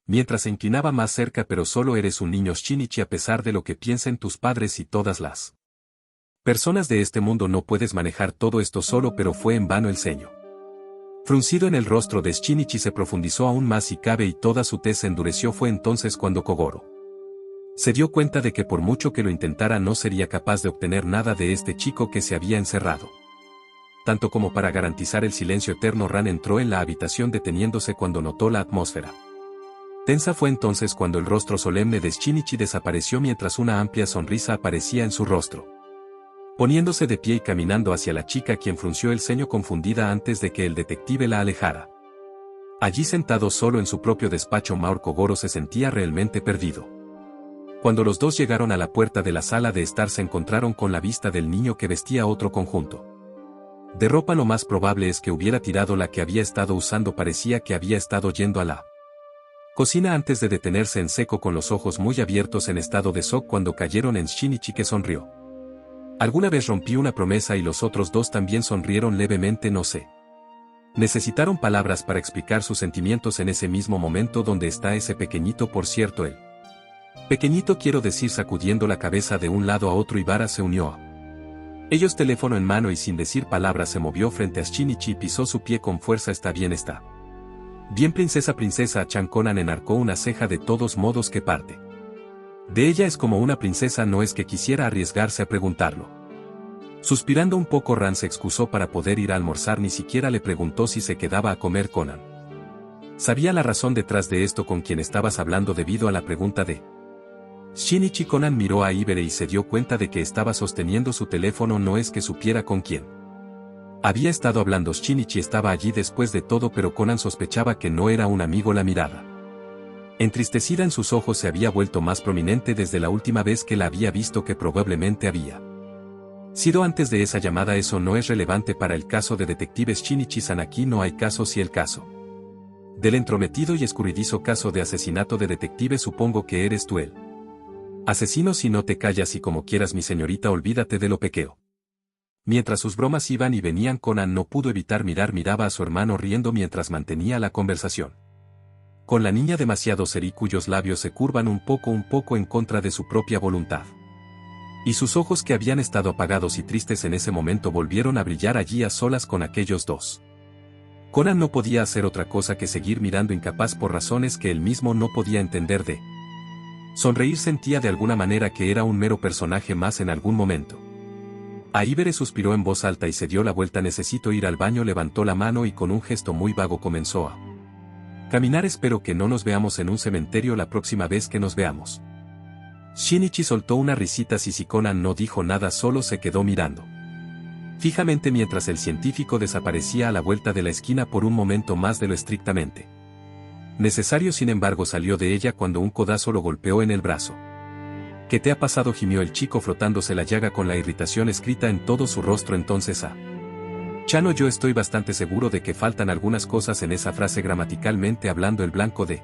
Mientras se inclinaba más cerca, pero solo eres un niño Shinichi a pesar de lo que piensen tus padres y todas las personas de este mundo no puedes manejar todo esto solo, pero fue en vano el ceño fruncido en el rostro de Shinichi se profundizó aún más y cabe y toda su tez se endureció. Fue entonces cuando Kogoro se dio cuenta de que por mucho que lo intentara no sería capaz de obtener nada de este chico que se había encerrado. Tanto como para garantizar el silencio eterno, Ran entró en la habitación deteniéndose cuando notó la atmósfera tensa. Fue entonces cuando el rostro solemne de Shinichi desapareció mientras una amplia sonrisa aparecía en su rostro. Poniéndose de pie y caminando hacia la chica, quien frunció el ceño confundida antes de que el detective la alejara. Allí sentado solo en su propio despacho, Maor Kogoro se sentía realmente perdido. Cuando los dos llegaron a la puerta de la sala de estar se encontraron con la vista del niño que vestía otro conjunto de ropa. Lo más probable es que hubiera tirado la que había estado usando. Parecía que había estado yendo a la cocina antes de detenerse en seco con los ojos muy abiertos en estado de shock cuando cayeron en Shinichi, que sonrió. Alguna vez rompí una promesa y los otros dos también sonrieron levemente. No sé. Necesitaron palabras para explicar sus sentimientos en ese mismo momento. ¿Dónde está ese pequeñito? Por cierto, él. Pequeñito, quiero decir, sacudiendo la cabeza de un lado a otro, Ibara se unió a ellos, teléfono en mano, y sin decir palabras se movió frente a Shinichi y pisó su pie con fuerza. Está bien, princesa. Chan Conan enarcó una ceja. De todos modos, ¿qué parte de ella es como una princesa? No es que quisiera arriesgarse a preguntarlo. Suspirando un poco, Ran se excusó para poder ir a almorzar. Ni siquiera le preguntó si se quedaba a comer. Conan sabía la razón detrás de esto. ¿Con quién estabas hablando? Debido a la pregunta de Shinichi, Conan miró a Ibere y se dio cuenta de que estaba sosteniendo su teléfono. No es que supiera con quién había estado hablando. Shinichi estaba allí después de todo, pero Conan sospechaba que no era un amigo. La mirada entristecida en sus ojos se había vuelto más prominente desde la última vez que la había visto, que probablemente había sido antes de esa llamada. Eso no es relevante para el caso de detectives Shinichi-san. Aquí no hay caso. Si el caso del entrometido y escurridizo caso de asesinato de detective, supongo que eres tú el asesino. Si no te callas y como quieras, mi señorita, olvídate de lo pequeño. Mientras sus bromas iban y venían, Conan no pudo evitar miraba a su hermano riendo mientras mantenía la conversación con la niña demasiado seria, cuyos labios se curvan un poco en contra de su propia voluntad. Y sus ojos, que habían estado apagados y tristes en ese momento, volvieron a brillar allí a solas con aquellos dos. Conan no podía hacer otra cosa que seguir mirando, incapaz por razones que él mismo no podía entender de sonreír. Sentía de alguna manera que era un mero personaje más en algún momento. Ibere suspiró en voz alta y se dio la vuelta. Necesito ir al baño. Levantó la mano y con un gesto muy vago comenzó a caminar. Espero que no nos veamos en un cementerio la próxima vez que nos veamos. Shinichi soltó una risita. Si Conan no dijo nada, solo se quedó mirando fijamente mientras el científico desaparecía a la vuelta de la esquina por un momento más de lo estrictamente necesario. Sin embargo, salió de ella cuando un codazo lo golpeó en el brazo. ¿Qué te ha pasado?, gimió el chico frotándose la llaga con la irritación escrita en todo su rostro. Entonces Chano, yo estoy bastante seguro de que faltan algunas cosas en esa frase gramaticalmente hablando. El blanco de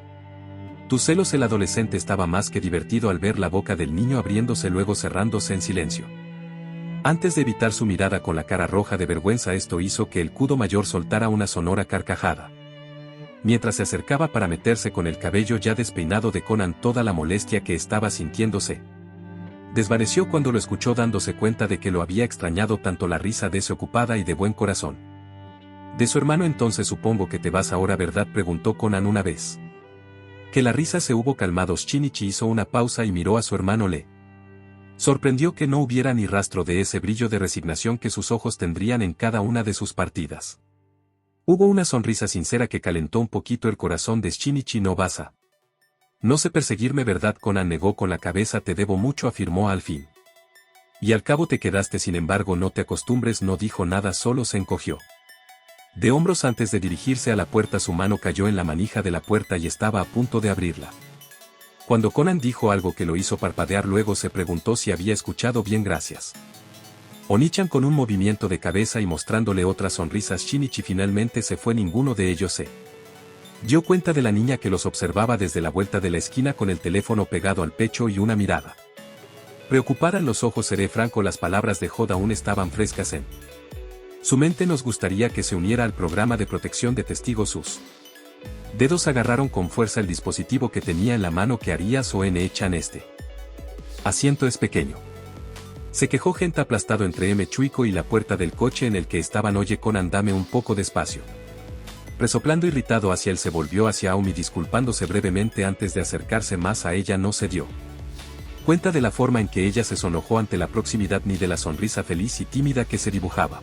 tus celos. El adolescente estaba más que divertido al ver la boca del niño abriéndose luego cerrándose en silencio. Antes de evitar su mirada con la cara roja de vergüenza, esto hizo que el Kudo mayor soltara una sonora carcajada. Mientras se acercaba para meterse con el cabello ya despeinado de Conan, toda la molestia que estaba sintiéndose desvaneció cuando lo escuchó, dándose cuenta de que lo había extrañado tanto la risa desocupada y de buen corazón de su hermano. Entonces supongo que te vas ahora, ¿verdad?, preguntó Conan una vez que la risa se hubo calmado. Shinichi hizo una pausa y miró a su hermano. Le sorprendió que no hubiera ni rastro de ese brillo de resignación que sus ojos tendrían en cada una de sus partidas. Hubo una sonrisa sincera que calentó un poquito el corazón de Shinichi. No sé perseguirme, ¿verdad? Conan negó con la cabeza. Te debo mucho, afirmó al fin. Y al cabo te quedaste. Sin embargo, no te acostumbres. No dijo nada, solo se encogió de hombros antes de dirigirse a la puerta. Su mano cayó en la manija de la puerta y estaba a punto de abrirla cuando Conan dijo algo que lo hizo parpadear. Luego se preguntó si había escuchado bien. Gracias, Onichan, con un movimiento de cabeza y mostrándole otras sonrisas. Shinichi finalmente se fue. Ninguno de ellos se dio cuenta de la niña que los observaba desde la vuelta de la esquina con el teléfono pegado al pecho y una mirada preocupada en los ojos. Seré franco, las palabras de Jod aún estaban frescas en su mente. Nos gustaría que se uniera al programa de protección de testigos. Sus Dedos agarraron con fuerza el dispositivo que tenía en la mano. ¿Qué harías One-chan? Este asiento es pequeño. Se quejó Genta aplastado entre M. Chuiko y la puerta del coche en el que estaban. Oye Conan, dame un poco despacio. Resoplando irritado hacia él se volvió hacia Aumi disculpándose brevemente antes de acercarse más a ella. No se dio cuenta de la forma en que ella se sonrojó ante la proximidad ni de la sonrisa feliz y tímida que se dibujaba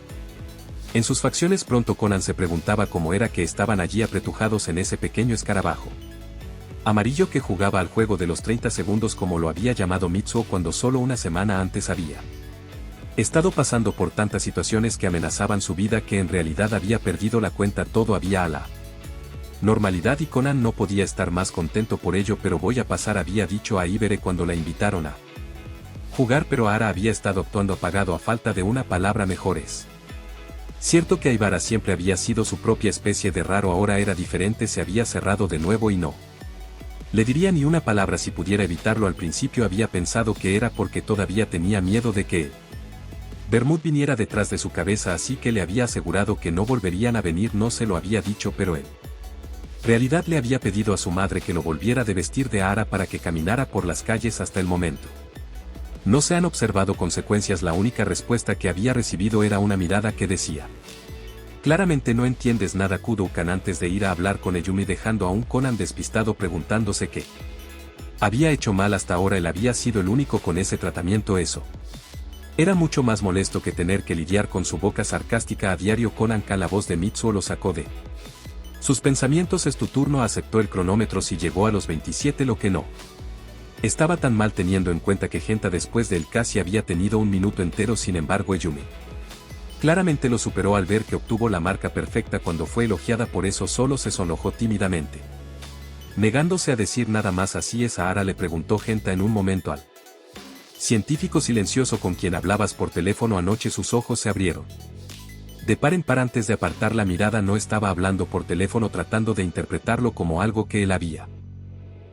en sus facciones. Pronto Conan se preguntaba cómo era que estaban allí apretujados en ese pequeño escarabajo amarillo que jugaba al juego de los 30 segundos como lo había llamado Mitsuo cuando solo una semana antes había estado pasando por tantas situaciones que amenazaban su vida que en realidad había perdido la cuenta. Todo había a la normalidad y Conan no podía estar más contento por ello. Pero voy a pasar, había dicho a Ibere cuando la invitaron a jugar, pero Ara había estado actuando apagado a falta de una palabra mejores. Cierto que Aibara siempre había sido su propia especie de raro, ahora era diferente. Se había cerrado de nuevo y no le diría ni una palabra si pudiera evitarlo. Al principio había pensado que era porque todavía tenía miedo de que Bermud viniera detrás de su cabeza, así que le había asegurado que no volverían a venir. No se lo había dicho, pero en realidad le había pedido a su madre que lo volviera de vestir de Ara para que caminara por las calles. Hasta el momento no se han observado consecuencias. La única respuesta que había recibido era una mirada que decía: claramente no entiendes nada. Kudo-kan antes de ir a hablar con Eyumi, dejando a un Conan despistado preguntándose qué había hecho mal hasta ahora. Él había sido el único con ese tratamiento. Eso era mucho más molesto que tener que lidiar con su boca sarcástica a diario. Conan-kan, la voz de Mitsuo lo sacó de sus pensamientos. Es tu turno. Aceptó el cronómetro. Si llegó a los 27, lo que no estaba tan mal teniendo en cuenta que Genta después de él casi había tenido un minuto entero. Sin embargo, Eyumi claramente lo superó al ver que obtuvo la marca perfecta cuando fue elogiada. Por eso solo se sonrojó tímidamente, negándose a decir nada más. Así es, a Ara le preguntó Genta en un momento al científico silencioso con quien hablabas por teléfono anoche. Sus ojos se abrieron de par en par antes de apartar la mirada. No estaba hablando por teléfono, tratando de interpretarlo como algo que él había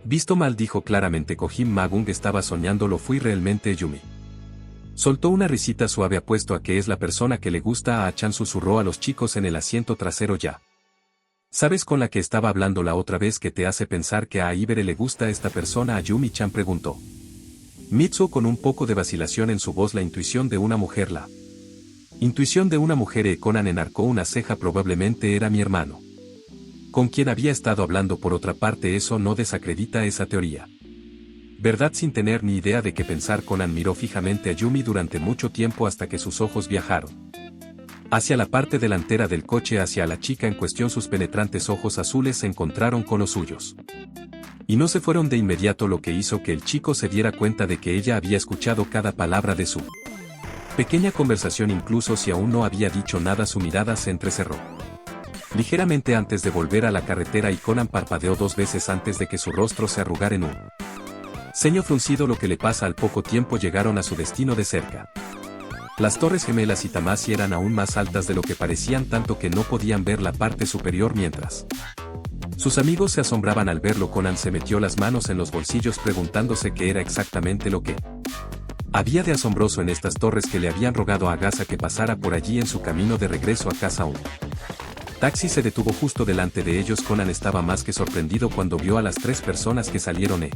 visto mal. Dijo claramente Kojin Magung, estaba soñando. Lo fui realmente. Yumi soltó una risita suave. Apuesto a que es la persona que le gusta a Chan, susurró a los chicos en el asiento trasero. Ya sabes con la que estaba hablando la otra vez, que te hace pensar que a Ibere le gusta esta persona. A Yumi-chan preguntó Mitsuo con un poco de vacilación en su voz. La intuición de una mujer. La intuición de una mujer. Conan enarcó una ceja. Probablemente era mi hermano con quien había estado hablando. Por otra parte, eso no desacredita esa teoría, ¿verdad? Sin tener ni idea de qué pensar, Conan miró fijamente a Yumi durante mucho tiempo hasta que sus ojos viajaron hacia la parte delantera del coche, hacia la chica en cuestión. Sus penetrantes ojos azules se encontraron con los suyos y no se fueron de inmediato, lo que hizo que el chico se diera cuenta de que ella había escuchado cada palabra de su pequeña conversación. Incluso si aún no había dicho nada, su mirada se entrecerró ligeramente antes de volver a la carretera y Conan parpadeó 2 veces antes de que su rostro se arrugara en un ceño fruncido. Lo que le pasa. Al poco tiempo llegaron a su destino de cerca. Las Torres Gemelas y Tamasi eran aún más altas de lo que parecían, tanto que no podían ver la parte superior. Mientras sus amigos se asombraban al verlo, Conan se metió las manos en los bolsillos preguntándose qué era exactamente lo que había de asombroso en estas torres que le habían rogado a Agasa que pasara por allí en su camino de regreso a casa. Un taxi se detuvo justo delante de ellos. Conan estaba más que sorprendido cuando vio a las 3 personas que salieron.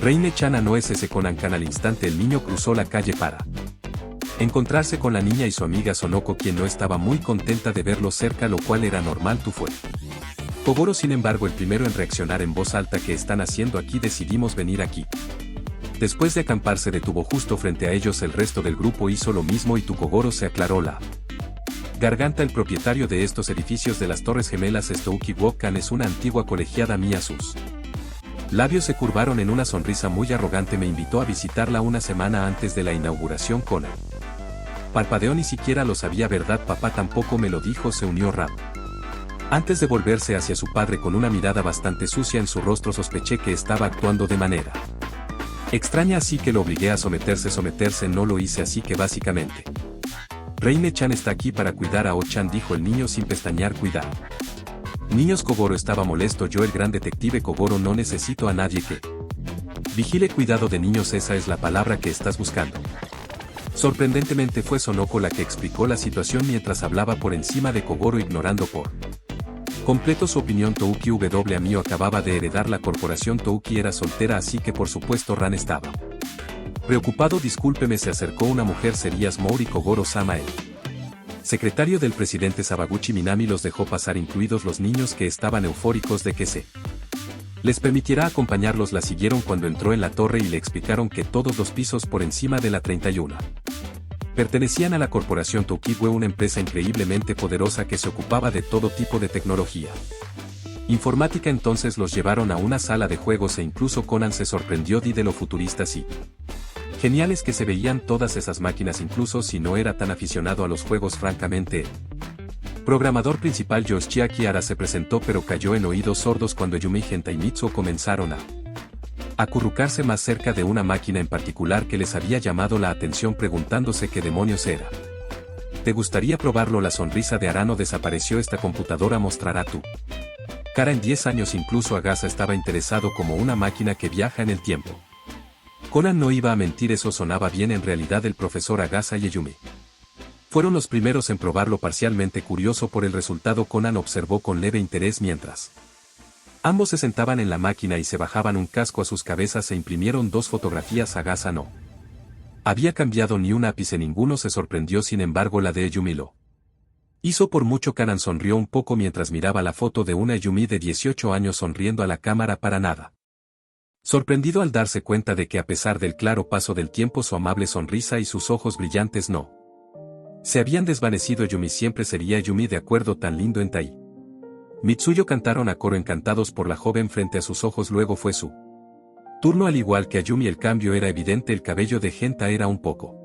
Reine-chan, no es ese Conan-kan. Al instante el niño cruzó la calle para encontrarse con la niña y su amiga Sonoko, quien no estaba muy contenta de verlo cerca, lo cual era normal. Tú fue Kogoro, sin embargo, el primero en reaccionar en voz alta. ¿Qué están haciendo aquí? Decidimos venir aquí. Después de acampar se detuvo justo frente a ellos. El resto del grupo hizo lo mismo y Kogoro se aclaró la garganta. El propietario de estos edificios de las Torres Gemelas, Stouki Wokan, es una antigua colegiada mía. Sus labios se curvaron en una sonrisa muy arrogante. Me invitó a visitarla una semana antes de la inauguración. Conan parpadeó. Ni siquiera lo sabía, ¿verdad? Papá tampoco me lo dijo. Se unió Ram antes de volverse hacia su padre con una mirada bastante sucia en su rostro. Sospeché que estaba actuando de manera extraña, así que lo obligué a someterse. Someterse no lo hice, así que básicamente Reine-chan está aquí para cuidar a O-chan, dijo el niño sin pestañear. Cuidar niños. Kogoro estaba molesto. Yo, el gran detective Kogoro, no necesito a nadie que vigile. Cuidado de niños, esa es la palabra que estás buscando. Sorprendentemente fue Sonoko la que explicó la situación mientras hablaba por encima de Kogoro, ignorando por Completó su opinión. Touki W. acababa de heredar la corporación. Touki era soltera, así que por supuesto Ran estaba preocupado. Discúlpeme, se acercó una mujer. ¿Serías Mori Kogoro-sama? El secretario del presidente Sabaguchi Minami los dejó pasar, incluidos los niños que estaban eufóricos de que se les permitiera acompañarlos. La siguieron cuando entró en la torre y le explicaron que todos los pisos por encima de la 31 pertenecían a la corporación Toukiwe, una empresa increíblemente poderosa que se ocupaba de todo tipo de tecnología informática. Entonces los llevaron a una sala de juegos e incluso Conan se sorprendió de lo futuristas y geniales que se veían todas esas máquinas, incluso si no era tan aficionado a los juegos. Francamente, el programador principal Yoshiaki Hara se presentó, pero cayó en oídos sordos cuando Yumi, Genta y Mitsuo comenzaron a acurrucarse más cerca de una máquina en particular que les había llamado la atención, preguntándose qué demonios era. ¿Te gustaría probarlo? La sonrisa de Arano desapareció. Esta computadora mostrará tu cara en 10 años. Incluso Agasa estaba interesado, como una máquina que viaja en el tiempo. Conan no iba a mentir, eso sonaba bien. En realidad el profesor Agasa y Yumi fueron los primeros en probarlo. Parcialmente curioso por el resultado, Conan observó con leve interés mientras ambos se sentaban en la máquina y se bajaban un casco a sus cabezas. Se imprimieron 2 fotografías. Agasa no había cambiado ni un ápice. Ninguno se sorprendió, sin embargo la de Yumi lo hizo por mucho. Conan sonrió un poco mientras miraba la foto de una Yumi de 18 años sonriendo a la cámara, para nada sorprendido al darse cuenta de que, a pesar del claro paso del tiempo, su amable sonrisa y sus ojos brillantes no se habían desvanecido. Yumi siempre sería Yumi, de acuerdo. Tan lindo en Tai Mitsuyo cantaron a coro, encantados por la joven frente a sus ojos. Luego fue su turno. Al igual que a Yumi, el cambio era evidente. El cabello de Genta era un poco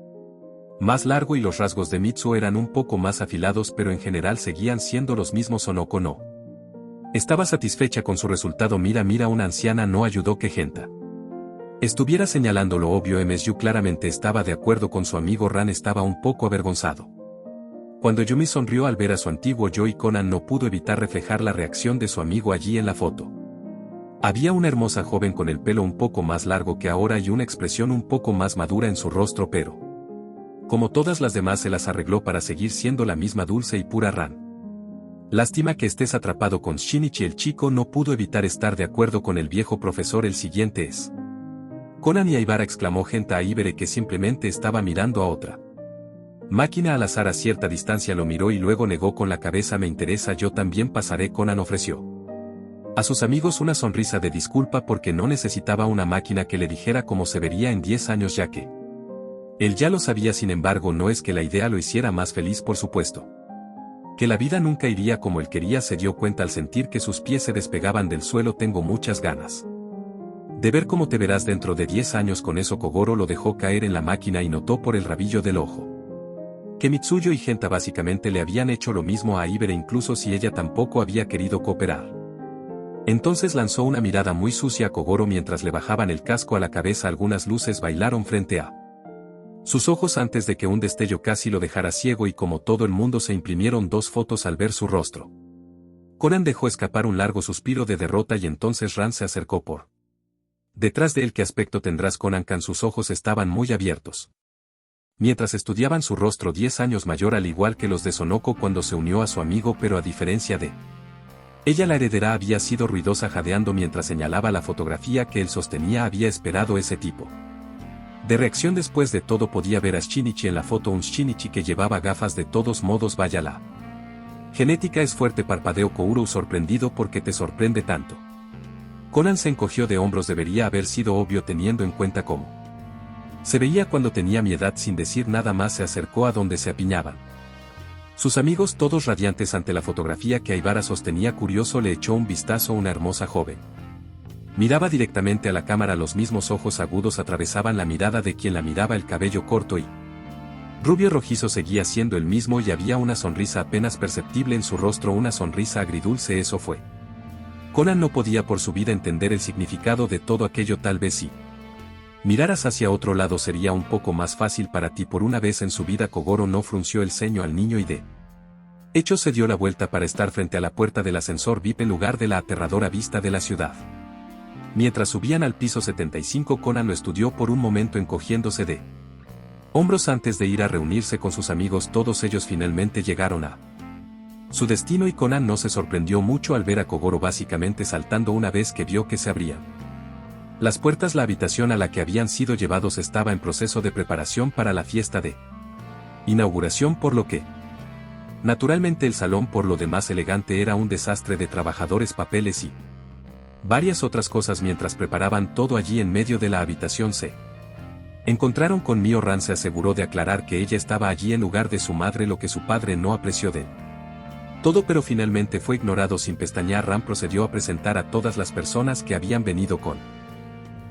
más largo y los rasgos de Mitsuo eran un poco más afilados, pero en general seguían siendo los mismos. Onoko no estaba satisfecha con su resultado. Mira, una anciana no ayudó que Genta estuviera señalando lo obvio. MSU claramente estaba de acuerdo con su amigo. Ran estaba un poco avergonzado cuando Yumi sonrió al ver a su antiguo yo, y Conan no pudo evitar reflejar la reacción de su amigo allí en la foto. Había una hermosa joven con el pelo un poco más largo que ahora y una expresión un poco más madura en su rostro, pero como todas las demás se las arregló para seguir siendo la misma dulce y pura Ran. Lástima que estés atrapado con Shinichi. El chico no pudo evitar estar de acuerdo con el viejo profesor. El siguiente es Conan y Aibara, exclamó Genta a Ibere, que simplemente estaba mirando a otra máquina al azar. A cierta distancia lo miró y luego negó con la cabeza. Me interesa, yo también pasaré. Conan ofreció a sus amigos una sonrisa de disculpa porque no necesitaba una máquina que le dijera cómo se vería en 10 años, ya que él ya lo sabía. Sin embargo, no es que la idea lo hiciera más feliz, por supuesto. Que la vida nunca iría como él quería. Se dio cuenta al sentir que sus pies se despegaban del suelo. Tengo muchas ganas de ver cómo te verás dentro de 10 años. Con eso Kogoro lo dejó caer en la máquina y notó por el rabillo del ojo que Mitsuyo y Genta básicamente le habían hecho lo mismo a Ibere, incluso si ella tampoco había querido cooperar. Entonces lanzó una mirada muy sucia a Kogoro mientras le bajaban el casco a la cabeza. Algunas luces bailaron frente a sus ojos antes de que un destello casi lo dejara ciego, y como todo el mundo se imprimieron 2 fotos al ver su rostro. Conan dejó escapar un largo suspiro de derrota y entonces Ran se acercó por detrás de él. ¿Qué aspecto tendrás, Conan-kan? Sus ojos estaban muy abiertos mientras estudiaban su rostro. 10 años mayor, al igual que los de Sonoko cuando se unió a su amigo, pero a diferencia de ella, la heredera había sido ruidosa, jadeando mientras señalaba la fotografía que él sostenía. Había esperado ese tipo de reacción. Después de todo podía ver a Shinichi en la foto, un Shinichi que llevaba gafas. De todos modos, vaya, la genética es fuerte, parpadeó Kouro, sorprendido. ¿Por qué te sorprende tanto? Conan se encogió de hombros. Debería haber sido obvio teniendo en cuenta cómo se veía cuando tenía mi edad. Sin decir nada más se acercó a donde se apiñaban sus amigos, todos radiantes ante la fotografía que Aibara sostenía. Curioso, le echó un vistazo a una hermosa joven. Miraba directamente a la cámara. Los mismos ojos agudos atravesaban la mirada de quien la miraba. El cabello corto y rubio rojizo seguía siendo el mismo y había una sonrisa apenas perceptible en su rostro, una sonrisa agridulce. Eso fue. Conan no podía por su vida entender el significado de todo aquello. Tal vez si miraras hacia otro lado sería un poco más fácil para ti. Por una vez en su vida Kogoro no frunció el ceño al niño y de hecho se dio la vuelta para estar frente a la puerta del ascensor VIP en lugar de la aterradora vista de la ciudad. Mientras subían al piso 75, Conan lo estudió por un momento, encogiéndose de hombros antes de ir a reunirse con sus amigos. Todos ellos finalmente llegaron a Su destino, y Conan no se sorprendió mucho al ver a Kogoro básicamente saltando una vez que vio que se abrían las puertas. La habitación a la que habían sido llevados estaba en proceso de preparación para la fiesta de inauguración, por lo que naturalmente el salón, por lo demás elegante, era un desastre de trabajadores, papeles y varias otras cosas. Mientras preparaban todo allí en medio de la habitación, se encontraron con Mio Ran. Se aseguró de aclarar que ella estaba allí en lugar de su madre, lo que su padre no apreció de todo, pero finalmente fue ignorado. Sin pestañear, Ran procedió a presentar a todas las personas que habían venido con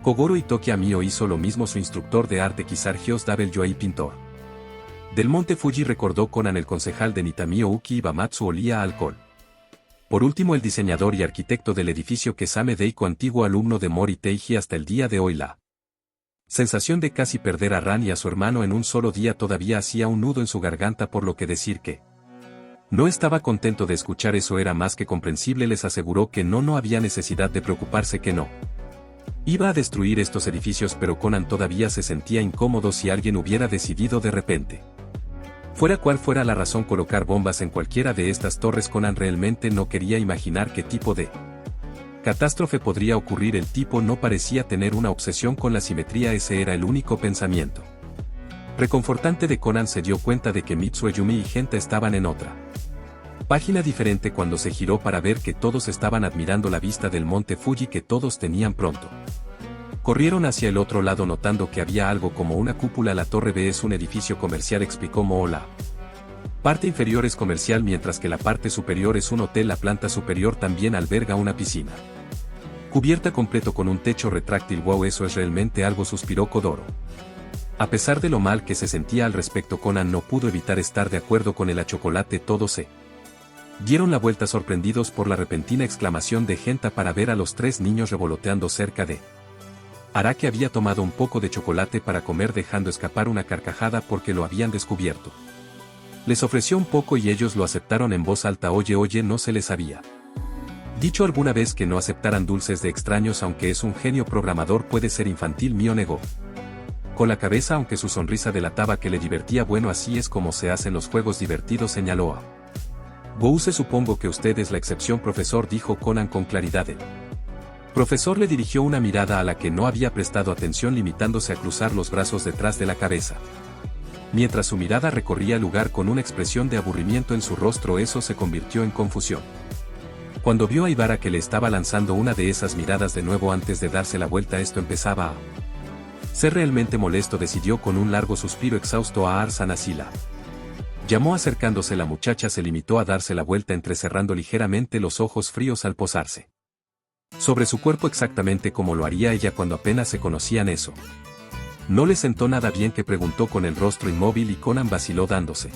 Kogoro y Toki. A Mio hizo lo mismo su instructor de arte, Kisargios Yoei, pintor del Monte Fuji. Recordó Conan, el concejal de Nitamio Uki Ibamatsu olía a alcohol. Por último, el diseñador y arquitecto del edificio Kesame Deiko, antiguo alumno de Mori Teiji hasta el día de hoy. La sensación de casi perder a Ran y a su hermano en un solo día todavía hacía un nudo en su garganta, por lo que decir que no estaba contento de escuchar eso era más que comprensible. Les aseguró que no había necesidad de preocuparse, que no iba a destruir estos edificios, pero Conan todavía se sentía incómodo. Si alguien hubiera decidido de repente, fuera cual fuera la razón, colocar bombas en cualquiera de estas torres, Conan realmente no quería imaginar qué tipo de catástrofe podría ocurrir. El tipo no parecía tener una obsesión con la simetría, ese era el único pensamiento reconfortante de Conan. Se dio cuenta de que Mitsue, Yumi y Genta estaban en otra página diferente cuando se giró para ver que todos estaban admirando la vista del monte Fuji que todos tenían. Pronto corrieron hacia el otro lado notando que había algo como una cúpula. La torre B es un edificio comercial, explicó Mo. La parte inferior es comercial mientras que la parte superior es un hotel. La planta superior también alberga una piscina cubierta completo con un techo retráctil. Wow, eso es realmente algo, suspiró Kodoro. A pesar de lo mal que se sentía al respecto, Conan no pudo evitar estar de acuerdo con el chocolate. Todos se dieron la vuelta sorprendidos por la repentina exclamación de Genta para ver a los tres niños revoloteando cerca de Araki. Había tomado un poco de chocolate para comer, dejando escapar una carcajada porque lo habían descubierto. Les ofreció un poco y ellos lo aceptaron en voz alta. Oye, ¿no se les había dicho alguna vez que no aceptaran dulces de extraños? Aunque es un genio programador, puede ser infantil. Mio negó con la cabeza, aunque su sonrisa delataba que le divertía. Bueno, así es como se hacen los juegos divertidos, señaló a Bouse. Supongo que usted es la excepción, profesor, dijo Conan con claridad. El profesor le dirigió una mirada a la que no había prestado atención, limitándose a cruzar los brazos detrás de la cabeza. Mientras su mirada recorría el lugar con una expresión de aburrimiento en su rostro, eso se convirtió en confusión cuando vio a Ibara que le estaba lanzando una de esas miradas de nuevo antes de darse la vuelta. Esto empezaba a ser realmente molesto, decidió con un largo suspiro exhausto. A Arsanasila llamó acercándose. La muchacha se limitó a darse la vuelta, entrecerrando ligeramente los ojos fríos al posarse sobre su cuerpo, exactamente como lo haría ella cuando apenas se conocían. Eso no le sentó nada bien, que preguntó con el rostro inmóvil, y Conan vaciló dándose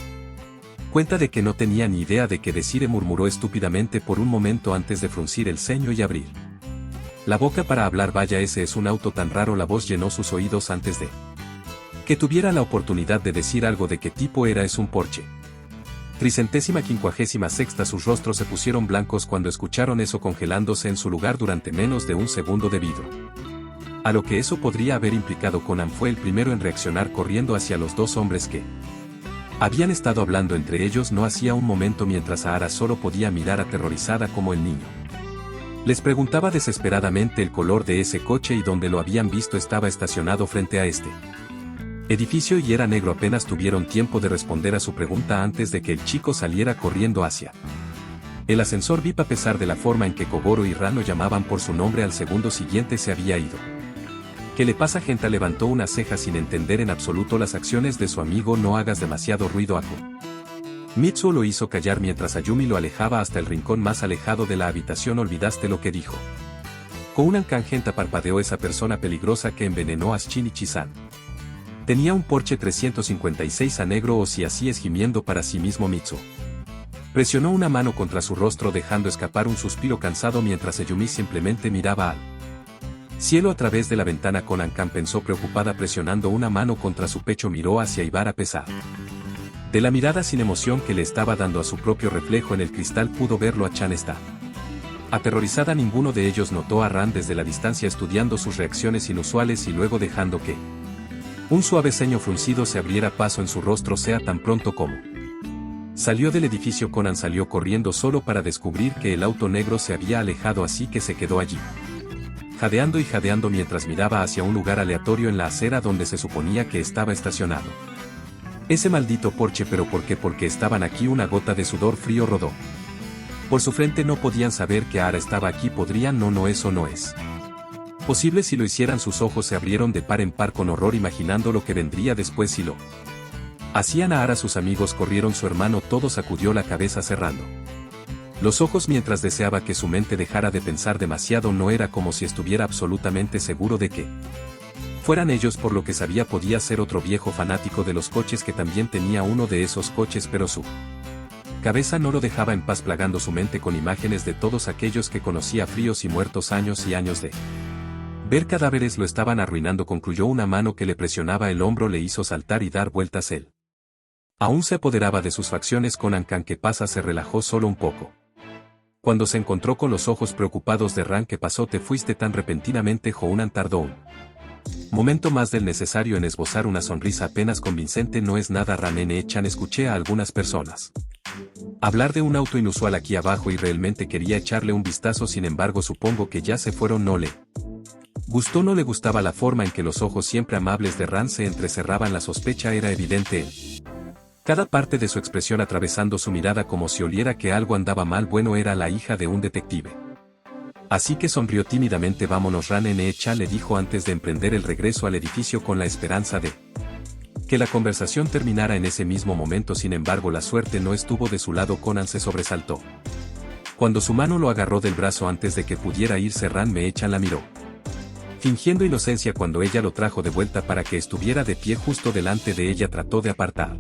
cuenta de que no tenía ni idea de qué decir. Murmuró estúpidamente por un momento antes de fruncir el ceño y abrir la boca para hablar. Vaya, ese es un auto tan raro. La voz llenó sus oídos antes de que tuviera la oportunidad de decir algo. ¿De qué tipo era? Es un Porsche 356. Sus rostros se pusieron blancos cuando escucharon eso, congelándose en su lugar durante menos de un segundo debido a lo que eso podría haber implicado. Conan fue el primero en reaccionar, corriendo hacia los dos hombres que habían estado hablando entre ellos no hacía un momento, mientras Ahara solo podía mirar aterrorizada como el niño les preguntaba desesperadamente el color de ese coche y dónde lo habían visto. Estaba estacionado frente a este edificio y era negro. Apenas tuvieron tiempo de responder a su pregunta antes de que el chico saliera corriendo hacia el ascensor VIP. A pesar de la forma en que Kogoro y Ran lo llamaban por su nombre, al segundo siguiente se había ido. ¿Qué le pasa? Genta levantó una ceja sin entender en absoluto las acciones de su amigo. No hagas demasiado ruido, Aku. Mitsuo lo hizo callar mientras Ayumi lo alejaba hasta el rincón más alejado de la habitación. ¿Olvidaste lo que dijo Conan? Genta parpadeó. Esa persona peligrosa que envenenó a Shinichi-san tenía un Porsche 356 a negro, o si así es, gimiendo para sí mismo. Mitsuo presionó una mano contra su rostro, dejando escapar un suspiro cansado mientras Ayumi simplemente miraba al cielo a través de la ventana. Conan pensó preocupada, presionando una mano contra su pecho. Miró hacia Ibara. A pesar de la mirada sin emoción que le estaba dando a su propio reflejo en el cristal, pudo verlo a Chan. Está aterrorizada. Ninguno de ellos notó a Ran desde la distancia, estudiando sus reacciones inusuales y luego dejando que un suave ceño fruncido se abriera paso en su rostro. Sea tan pronto como Salió del edificio. Conan salió corriendo solo para descubrir que el auto negro se había alejado, así que se quedó allí, jadeando y jadeando mientras miraba hacia un lugar aleatorio en la acera donde se suponía que estaba estacionado. Ese maldito Porsche, pero ¿por qué? Porque estaban aquí. Una gota de sudor frío rodó por su frente. No podían saber que Ara estaba aquí. ¿Podrían? No, eso no es posible. Si lo hicieran, sus ojos se abrieron de par en par con horror, imaginando lo que vendría después si lo hacían a Ara. Sus amigos corrieron, su hermano todo sacudió la cabeza cerrando los ojos mientras deseaba que su mente dejara de pensar demasiado. No era como si estuviera absolutamente seguro de que fueran ellos. Por lo que sabía, podía ser otro viejo fanático de los coches que también tenía uno de esos coches, pero su cabeza no lo dejaba en paz, plagando su mente con imágenes de todos aquellos que conocía, fríos y muertos. Años y años de ver cadáveres lo estaban arruinando. Concluyó. Una mano que le presionaba el hombro le hizo saltar y dar vueltas. Él aún se apoderaba de sus facciones. Conan, ¿qué pasa? Se relajó solo un poco cuando se encontró con los ojos preocupados de Ran. ¿Qué pasó? Te fuiste tan repentinamente. Jonan tardó un momento más del necesario en esbozar una sonrisa apenas convincente. No es nada, Ran Chan. Escuché a algunas personas hablar de un auto inusual aquí abajo y realmente quería echarle un vistazo. Sin embargo, supongo que ya se fueron. No le gustó. No le gustaba la forma en que los ojos siempre amables de Ran se entrecerraban. La sospecha era evidente en cada parte de su expresión, atravesando su mirada como si oliera que algo andaba mal. Bueno, era la hija de un detective, así que sonrió tímidamente. Vámonos, Ran Chan, le dijo antes de emprender el regreso al edificio con la esperanza de que la conversación terminara en ese mismo momento. Sin embargo, la suerte no estuvo de su lado. Conan se sobresaltó cuando su mano lo agarró del brazo. Antes de que pudiera irse, Ran Chan la miró fingiendo inocencia cuando ella lo trajo de vuelta para que estuviera de pie justo delante de ella. Trató de apartar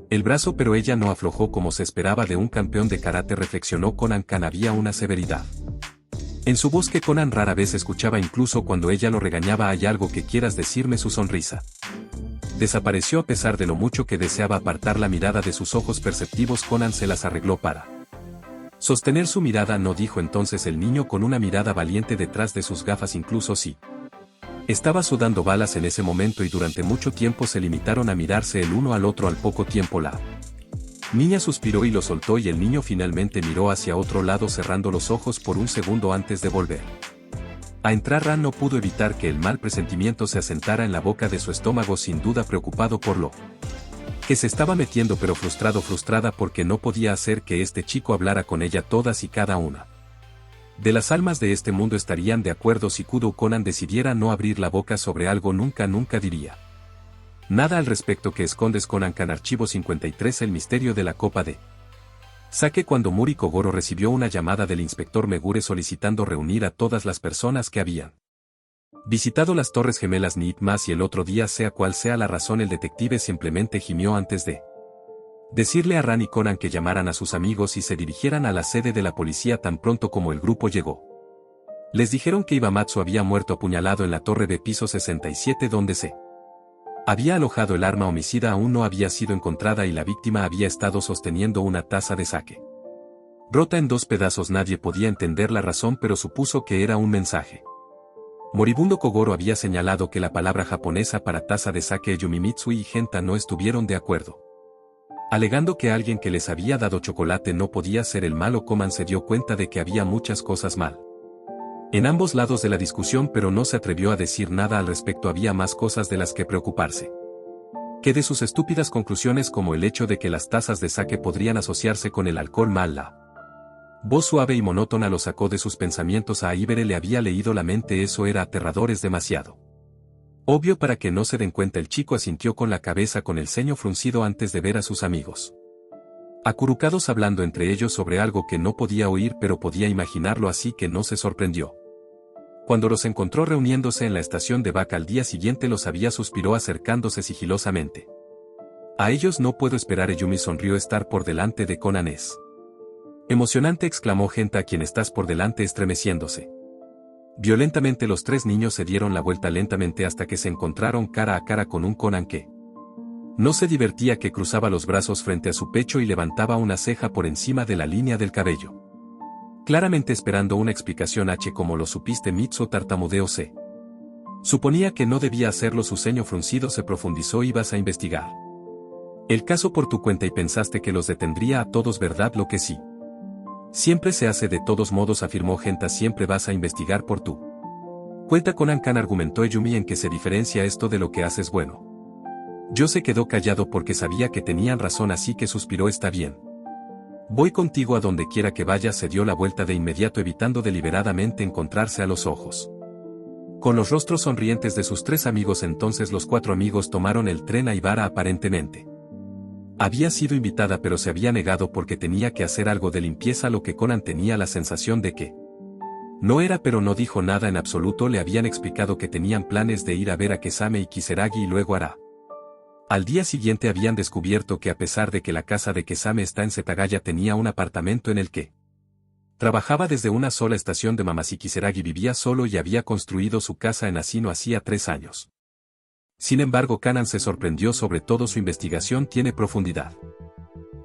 el brazo, pero ella no aflojó como se esperaba de un campeón de karate. Reflexionó Conan. Había una severidad en su voz que Conan rara vez escuchaba, incluso cuando ella lo regañaba. ¿Hay algo que quieras decirme? Su sonrisa desapareció a pesar de lo mucho que deseaba apartar la mirada de sus ojos perceptivos. Conan se las arregló para sostener su mirada. No, dijo entonces el niño con una mirada valiente detrás de sus gafas. Incluso si estaba sudando balas en ese momento, y durante mucho tiempo se limitaron a mirarse el uno al otro. Al poco tiempo la niña suspiró y lo soltó, y el niño finalmente miró hacia otro lado, cerrando los ojos por un segundo antes de volver a entrar. Ran no pudo evitar que el mal presentimiento se asentara en la boca de su estómago, sin duda preocupado por lo que se estaba metiendo, pero frustrada porque no podía hacer que este chico hablara con ella. Todas y cada una de las almas de este mundo estarían de acuerdo si Kudo Conan decidiera no abrir la boca sobre algo. Nunca diría nada al respecto. ¿Qué escondes? Conan Archivo 53. El misterio de la copa de sake. Cuando Muri Kogoro recibió una llamada del inspector Megure solicitando reunir a todas las personas que habían visitado las Torres Gemelas Nitmas y el otro día, sea cual sea la razón, el detective simplemente gimió antes de decirle a Ran y Conan que llamaran a sus amigos y se dirigieran a la sede de la policía tan pronto como el grupo llegó. Les dijeron que Ibamatsu había muerto apuñalado en la torre de piso 67 donde se había alojado el arma homicida. Aún no había sido encontrada y la víctima había estado sosteniendo una taza de sake rota en dos pedazos. Nadie podía entender la razón, pero supuso que era un mensaje. Moribundo Kogoro había señalado que la palabra japonesa para taza de sake, Yumimitsu y Genta, no estuvieron de acuerdo, alegando que alguien que les había dado chocolate no podía ser el malo. Conan se dio cuenta de que había muchas cosas mal en ambos lados de la discusión, pero no se atrevió a decir nada al respecto. Había más cosas de las que preocuparse que de sus estúpidas conclusiones, como el hecho de que las tazas de sake podrían asociarse con el alcohol mal. La voz suave y monótona lo sacó de sus pensamientos. A Ibere le había leído la mente. Eso era aterrador. Es demasiado obvio para que no se den cuenta. El chico asintió con la cabeza, con el ceño fruncido, antes de ver a sus amigos acurrucados hablando entre ellos sobre algo que no podía oír, pero podía imaginarlo, así que no se sorprendió cuando los encontró reuniéndose en la estación de Baka al día siguiente. Lo sabía, suspiró acercándose sigilosamente a ellos. No puedo esperar. Yumi sonrió. Estar por delante de Conan es emocionante, exclamó Genta, a quien estás por delante, estremeciéndose violentamente. Los tres niños se dieron la vuelta lentamente hasta que se encontraron cara a cara con un Conan que no se divertía, que cruzaba los brazos frente a su pecho y levantaba una ceja por encima de la línea del cabello, claramente esperando una explicación. ¿Cómo lo supiste? Mitsu tartamudeó. Suponía que no debía hacerlo. Su ceño fruncido se profundizó. ¿Ibas a investigar El caso por tu cuenta y pensaste que los detendría a todos, ¿verdad? Lo que sí. Siempre se hace de todos modos, afirmó Genta, siempre vas a investigar por tu cuenta. Conan argumentó Yumi en que se diferencia esto de lo que haces bueno. Yo se quedó callado porque sabía que tenían razón, así que suspiró. Está bien. Voy contigo a donde quiera que vayas. Se dio la vuelta de inmediato, evitando deliberadamente encontrarse a los ojos con los rostros sonrientes de sus tres amigos. Entonces los cuatro amigos tomaron el tren a Ibarra. Aparentemente había sido invitada, pero se había negado porque tenía que hacer algo de limpieza, lo que Conan tenía la sensación de que no era, pero no dijo nada en absoluto. Le habían explicado que tenían planes de ir a ver a Kesame y Kisaragi y luego hará. Al día siguiente habían descubierto que, a pesar de que la casa de Kesame está en Setagaya, tenía un apartamento en el que trabajaba desde una sola estación de Mamasi. Kisaragi vivía solo y había construido su casa en Asino hacía 3 años. Sin embargo, Kanan se sorprendió, sobre todo su investigación tiene profundidad.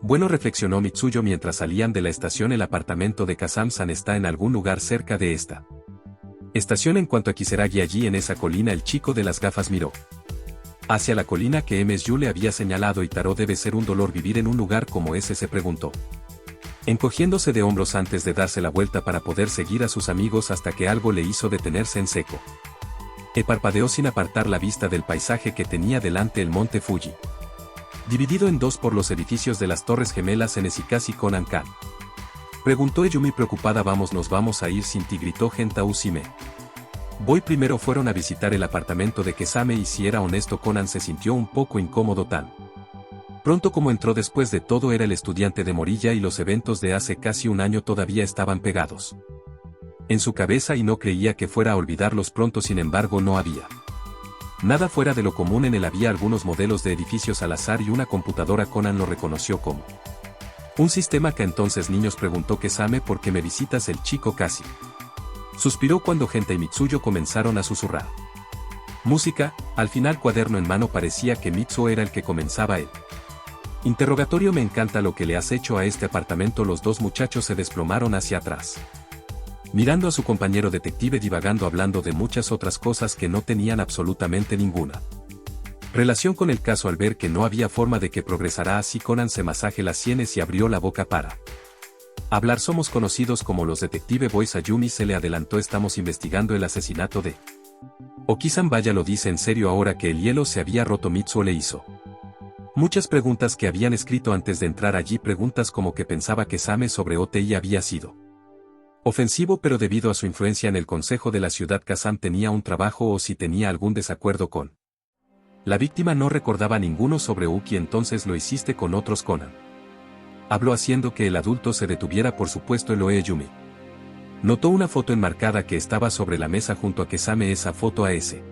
Bueno, reflexionó Mitsuyo mientras salían de la estación. El apartamento de Kazam-san está en algún lugar cerca de esta estación. En cuanto a Kisaragi, allí en esa colina. El chico de las gafas miró hacia la colina que MSU le había señalado. Y Taro, debe ser un dolor vivir en un lugar como ese, se preguntó, encogiéndose de hombros antes de darse la vuelta para poder seguir a sus amigos, hasta que algo le hizo detenerse en seco. Parpadeó sin apartar la vista del paisaje que tenía delante, el monte Fuji, dividido en dos por los edificios de las Torres Gemelas en Esikashi. Conan-kan, preguntó Yumi preocupada. Nos vamos a ir sin ti, gritó Genta Usime. Voy primero. Fueron a visitar el apartamento de Kesame y, si era honesto, Conan se sintió un poco incómodo tan pronto como entró. Después de todo, era el estudiante de Morilla y los eventos de hace casi un año todavía estaban pegados en su cabeza y no creía que fuera a olvidarlos pronto. Sin embargo, no había nada fuera de lo común en él. Había algunos modelos de edificios al azar y una computadora. Conan lo reconoció como un sistema que entonces. Niños, preguntó Kesame, ¿por qué me visitas? El chico casi suspiró cuando Genta y Mitsuyo comenzaron a susurrar música. Al final, cuaderno en mano, parecía que Mitsuo era el que comenzaba el interrogatorio. Me encanta lo que le has hecho a este apartamento. Los dos muchachos se desplomaron hacia atrás, mirando a su compañero detective divagando, hablando de muchas otras cosas que no tenían absolutamente ninguna relación con el caso. Al ver que no había forma de que progresara así, Conan se masajó las sienes y abrió la boca para hablar. Somos conocidos como los Detective Boys. A Yumi se le adelantó. Estamos investigando el asesinato de Oki-san. Vaya, lo dice en serio ahora que el hielo se había roto. Mitsuo le hizo muchas preguntas que habían escrito antes de entrar allí, preguntas como que pensaba que Same sobre OTI había sido ofensivo, pero debido a su influencia en el consejo de la ciudad Kazam tenía un trabajo, o si tenía algún desacuerdo con la víctima. No recordaba ninguno sobre Uki. Entonces lo hiciste con otros. Conan habló haciendo que el adulto se detuviera. Por supuesto, Eloe. Yumi notó una foto enmarcada que estaba sobre la mesa junto a Kesame. Esa foto a ese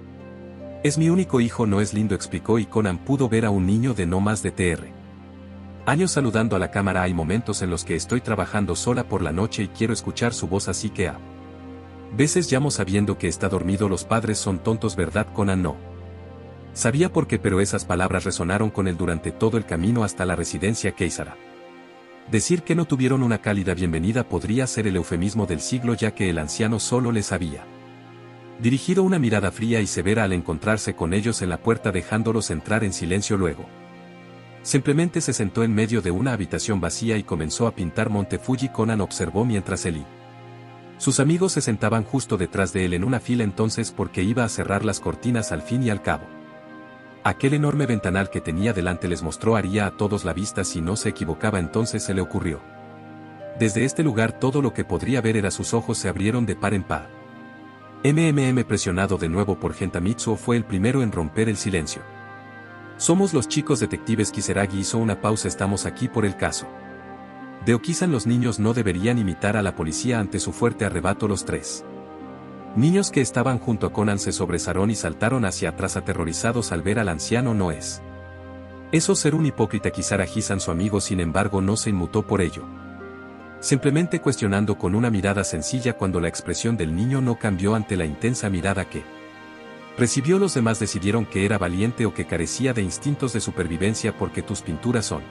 es mi único hijo. ¿No es lindo?, explicó, y Conan pudo ver a un niño de no más de 3 años saludando a la cámara. Hay momentos en los que estoy trabajando sola por la noche y quiero escuchar su voz, así que a veces llamo sabiendo que está dormido. Los padres son tontos, ¿verdad? Conan no sabía por qué, pero esas palabras resonaron con él durante todo el camino hasta la residencia Keisara. Decir que no tuvieron una cálida bienvenida podría ser el eufemismo del siglo, ya que el anciano solo les había dirigido una mirada fría y severa al encontrarse con ellos en la puerta, dejándolos entrar en silencio. Luego simplemente se sentó en medio de una habitación vacía y comenzó a pintar Monte Fuji. Conan observó mientras él y sus amigos se sentaban justo detrás de él en una fila. Entonces, ¿por qué iba a cerrar las cortinas? Al fin y al cabo, aquel enorme ventanal que tenía delante les mostró, haría a todos la vista si no se equivocaba. Entonces se le ocurrió, desde este lugar todo lo que podría ver era sus ojos se abrieron de par en par. Presionado de nuevo por Genta, Mitsuo fue el primero en romper el silencio. Somos los chicos detectives. Kisaragi hizo una pausa. Estamos aquí por el caso de Oki-san. Los niños no deberían imitar a la policía. Ante su fuerte arrebato, los 3 niños que estaban junto a Conan se sobresaltaron y saltaron hacia atrás aterrorizados al ver al anciano. No es eso ser un hipócrita. Kisaragi-san, su amigo, sin embargo, no se inmutó por ello, simplemente cuestionando con una mirada sencilla. Cuando la expresión del niño no cambió ante la intensa mirada que recibió, los demás decidieron que era valiente o que carecía de instintos de supervivencia, porque tus pinturas son,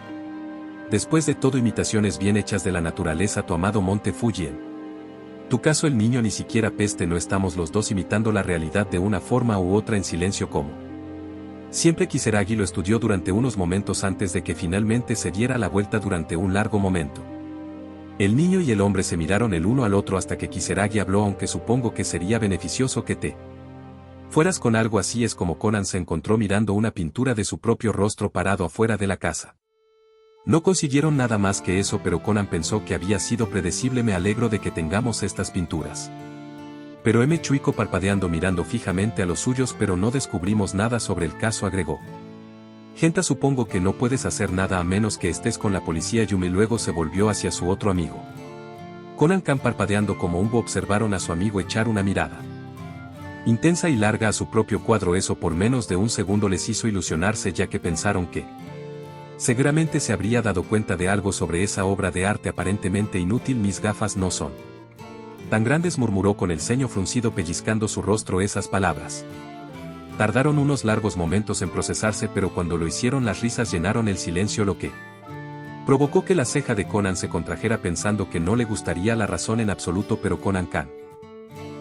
después de todo, imitaciones bien hechas de la naturaleza. Tu amado Monte Fuji. En tu caso, el niño, ni siquiera peste. No estamos los dos imitando la realidad de una forma u otra en silencio como Siempre Kisaragi lo estudió durante unos momentos antes de que finalmente se diera la vuelta durante un largo momento. El niño y el hombre se miraron el uno al otro hasta que Kisaragi habló, aunque supongo que sería beneficioso que te fueras con algo así. Es como Conan se encontró mirando una pintura de su propio rostro parado afuera de la casa. No consiguieron nada más que eso, pero Conan pensó que había sido predecible. Me alegro de que tengamos estas pinturas. Pero Chuiko parpadeando mirando fijamente a los suyos, pero no descubrimos nada sobre el caso, agregó. Genta, supongo que no puedes hacer nada a menos que estés con la policía. Yumi luego se volvió hacia su otro amigo. Conan Khan parpadeando como un bo observaron a su amigo echar una mirada intensa y larga a su propio cuadro. Eso por menos de un segundo les hizo ilusionarse, ya que pensaron que seguramente se habría dado cuenta de algo sobre esa obra de arte aparentemente inútil. Mis gafas no son tan grandes, murmuró con el ceño fruncido pellizcando su rostro esas palabras. Tardaron unos largos momentos en procesarse, pero cuando lo hicieron las risas llenaron el silencio, lo que provocó que la ceja de Conan se contrajera pensando que no le gustaría la razón en absoluto, pero Conan Khan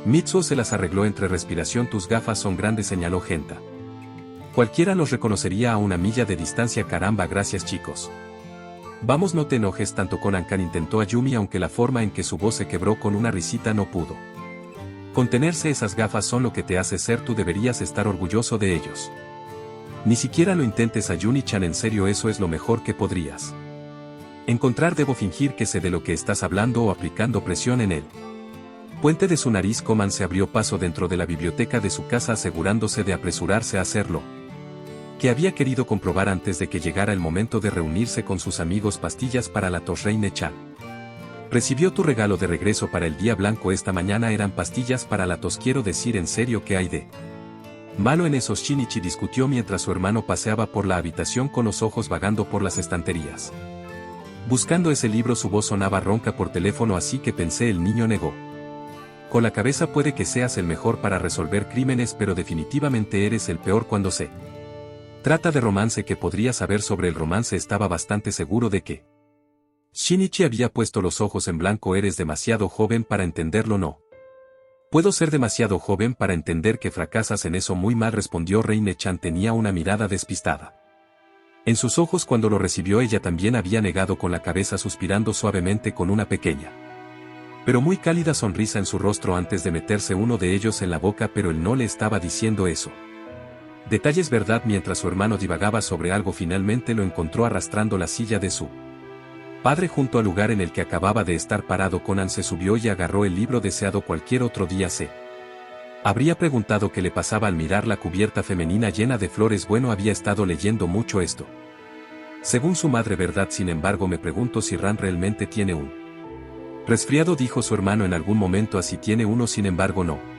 Mitsuo se las arregló entre respiración. Tus gafas son grandes, señaló Genta. Cualquiera los reconocería a una milla de distancia. Caramba, gracias chicos. Vamos, no te enojes tanto. Conan Khan intentó a Yumi, aunque la forma en que su voz se quebró con una risita no pudo contenerse. Esas gafas son lo que te hace ser tú, deberías estar orgulloso de ellos. Ni siquiera lo intentes, a Yuni-chan, en serio, eso es lo mejor que podrías encontrar. Debo fingir que sé de lo que estás hablando o aplicando presión en él. Puente de su nariz. Conan se abrió paso dentro de la biblioteca de su casa, asegurándose de apresurarse a hacerlo que había querido comprobar antes de que llegara el momento de reunirse con sus amigos. Pastillas para la tos. Reine-chan recibió tu regalo de regreso para el día blanco esta mañana. Eran pastillas para la tos. Quiero decir, ¿en serio qué hay de malo en esos? Shinichi discutió mientras su hermano paseaba por la habitación con los ojos vagando por las estanterías buscando ese libro. Su voz sonaba ronca por teléfono, así que pensé. El niño negó con la cabeza. Puede que seas el mejor para resolver crímenes, pero definitivamente eres el peor cuando se trata de romance. ¿Qué podría saber sobre el romance? Estaba bastante seguro de que Shinichi había puesto los ojos en blanco. Eres demasiado joven para entenderlo. No puedo ser demasiado joven para entender que fracasas en eso. Muy mal, respondió Reine-chan. Tenía una mirada despistada en sus ojos cuando lo recibió. Ella también había negado con la cabeza, suspirando suavemente con una pequeña pero muy cálida sonrisa en su rostro antes de meterse uno de ellos en la boca, pero él no le estaba diciendo eso. Detalles, ¿verdad? Mientras su hermano divagaba sobre algo, finalmente lo encontró arrastrando la silla de su padre junto al lugar en el que acababa de estar parado. Conan se subió y agarró el libro deseado. Cualquier otro día se habría preguntado qué le pasaba al mirar la cubierta femenina llena de flores. Bueno, había estado leyendo mucho esto según su madre, ¿verdad? Sin embargo, me pregunto si Ran realmente tiene un resfriado, dijo su hermano en algún momento. Así tiene uno, sin embargo no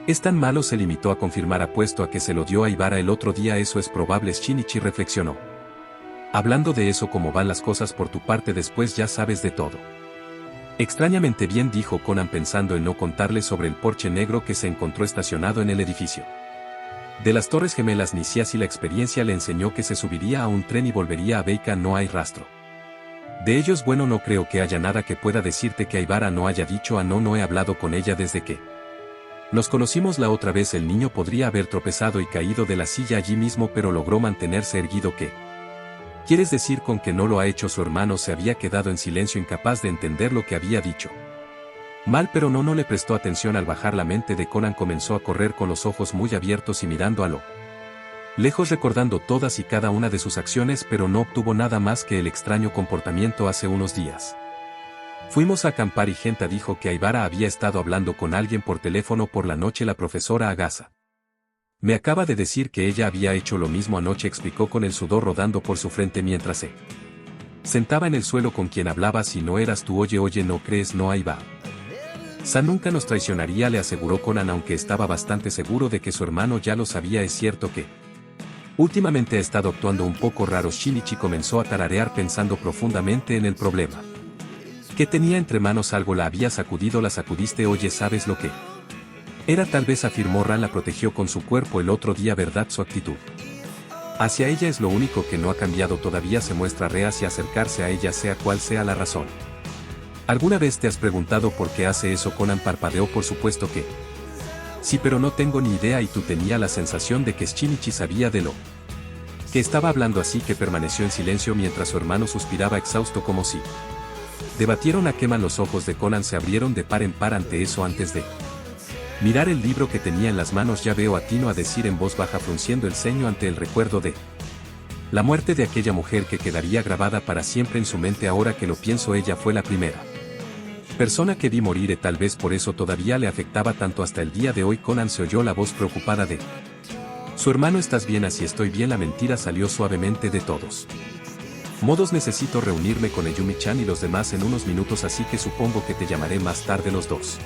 es tan malo, se limitó a confirmar. Apuesto a que se lo dio a Ibara el otro día. Eso es probable. Shinichi reflexionó. Hablando de eso, ¿cómo van las cosas por tu parte? Después ya sabes de todo. Extrañamente bien, dijo Conan pensando en no contarle sobre el Porsche negro que se encontró estacionado en el edificio de las Torres Gemelas. Ni si la experiencia le enseñó que se subiría a un tren y volvería a Beika. No hay rastro de ellos. Bueno, no creo que haya nada que pueda decirte que Ibara no haya dicho. No he hablado con ella desde que nos conocimos la otra vez. El niño podría haber tropezado y caído de la silla allí mismo, pero logró mantenerse erguido. ¿Qué quieres decir con que no lo ha hecho? Su hermano se había quedado en silencio, incapaz de entender lo que había dicho. Mal, pero no le prestó atención. Al bajar la mente de Conan comenzó a correr con los ojos muy abiertos y mirando a lo lejos, recordando todas y cada una de sus acciones, pero no obtuvo nada más que el extraño comportamiento. Hace unos días fuimos a acampar y Genta dijo que Ibara había estado hablando con alguien por teléfono por la noche. La profesora Agasa me acaba de decir que ella había hecho lo mismo anoche, explicó con el sudor rodando por su frente mientras se sentaba en el suelo. ¿Con quien hablaba si no eras tú? Oye, ¿no crees? No, ahí va. San nunca nos traicionaría, le aseguró Conan, aunque estaba bastante seguro de que su hermano ya lo sabía. Es cierto que últimamente ha estado actuando un poco raro. Shinichi comenzó a tararear pensando profundamente en el problema que tenía entre manos. Algo la había sacudido. ¿La sacudiste? Oye, ¿sabes lo que era? Tal vez, afirmó Ran. La protegió con su cuerpo el otro día, ¿verdad? Su actitud hacia ella es lo único que no ha cambiado. Todavía se muestra reacia a acercarse a ella, sea cual sea la razón. ¿Alguna vez te has preguntado por qué hace eso? Conan parpadeó. Por supuesto que sí, pero no tengo ni idea. Y tú tenía la sensación de que Shinichi sabía de lo Que estaba hablando así que permaneció en silencio mientras su hermano suspiraba exhausto como si. Debatieron a queman los ojos de Conan se abrieron de par en par ante eso antes de mirar el libro que tenía en las manos. Ya veo atino a decir en voz baja frunciendo el ceño ante el recuerdo de la muerte de aquella mujer que quedaría grabada para siempre en su mente. Ahora que lo pienso, ella fue la primera persona que vi morir y tal vez por eso todavía le afectaba tanto hasta el día de hoy. Conan se oyó la voz preocupada de su hermano. ¿Estás bien? Así estoy bien. La mentira salió suavemente de todos modos. Necesito reunirme con Ayumi-chan y los demás en unos minutos, así que supongo que te llamaré más tarde. Los dos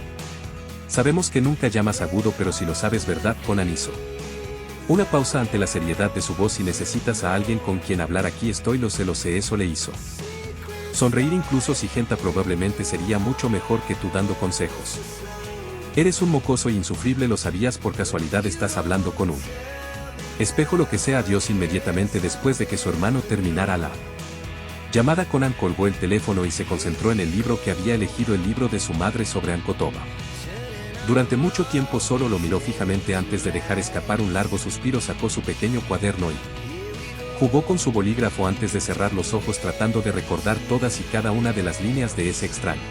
sabemos que nunca llamas agudo, pero si lo sabes, ¿verdad? Conan hizo una pausa ante la seriedad de su voz. Si necesitas a alguien con quien hablar, aquí estoy. Lo sé. Eso le hizo sonreír. Incluso si Genta probablemente sería mucho mejor que tú dando consejos. Eres un mocoso e insufrible. ¿Lo sabías? Por casualidad estás hablando con un espejo. Lo que sea. Adiós. Inmediatamente después de que su hermano terminara la llamada, Conan colgó el teléfono y se concentró en el libro que había elegido, el libro de su madre sobre Ankotoba. Durante mucho tiempo solo lo miró fijamente antes de dejar escapar un largo suspiro. Sacó su pequeño cuaderno y jugó con su bolígrafo antes de cerrar los ojos, tratando de recordar todas y cada una de las líneas de ese extraño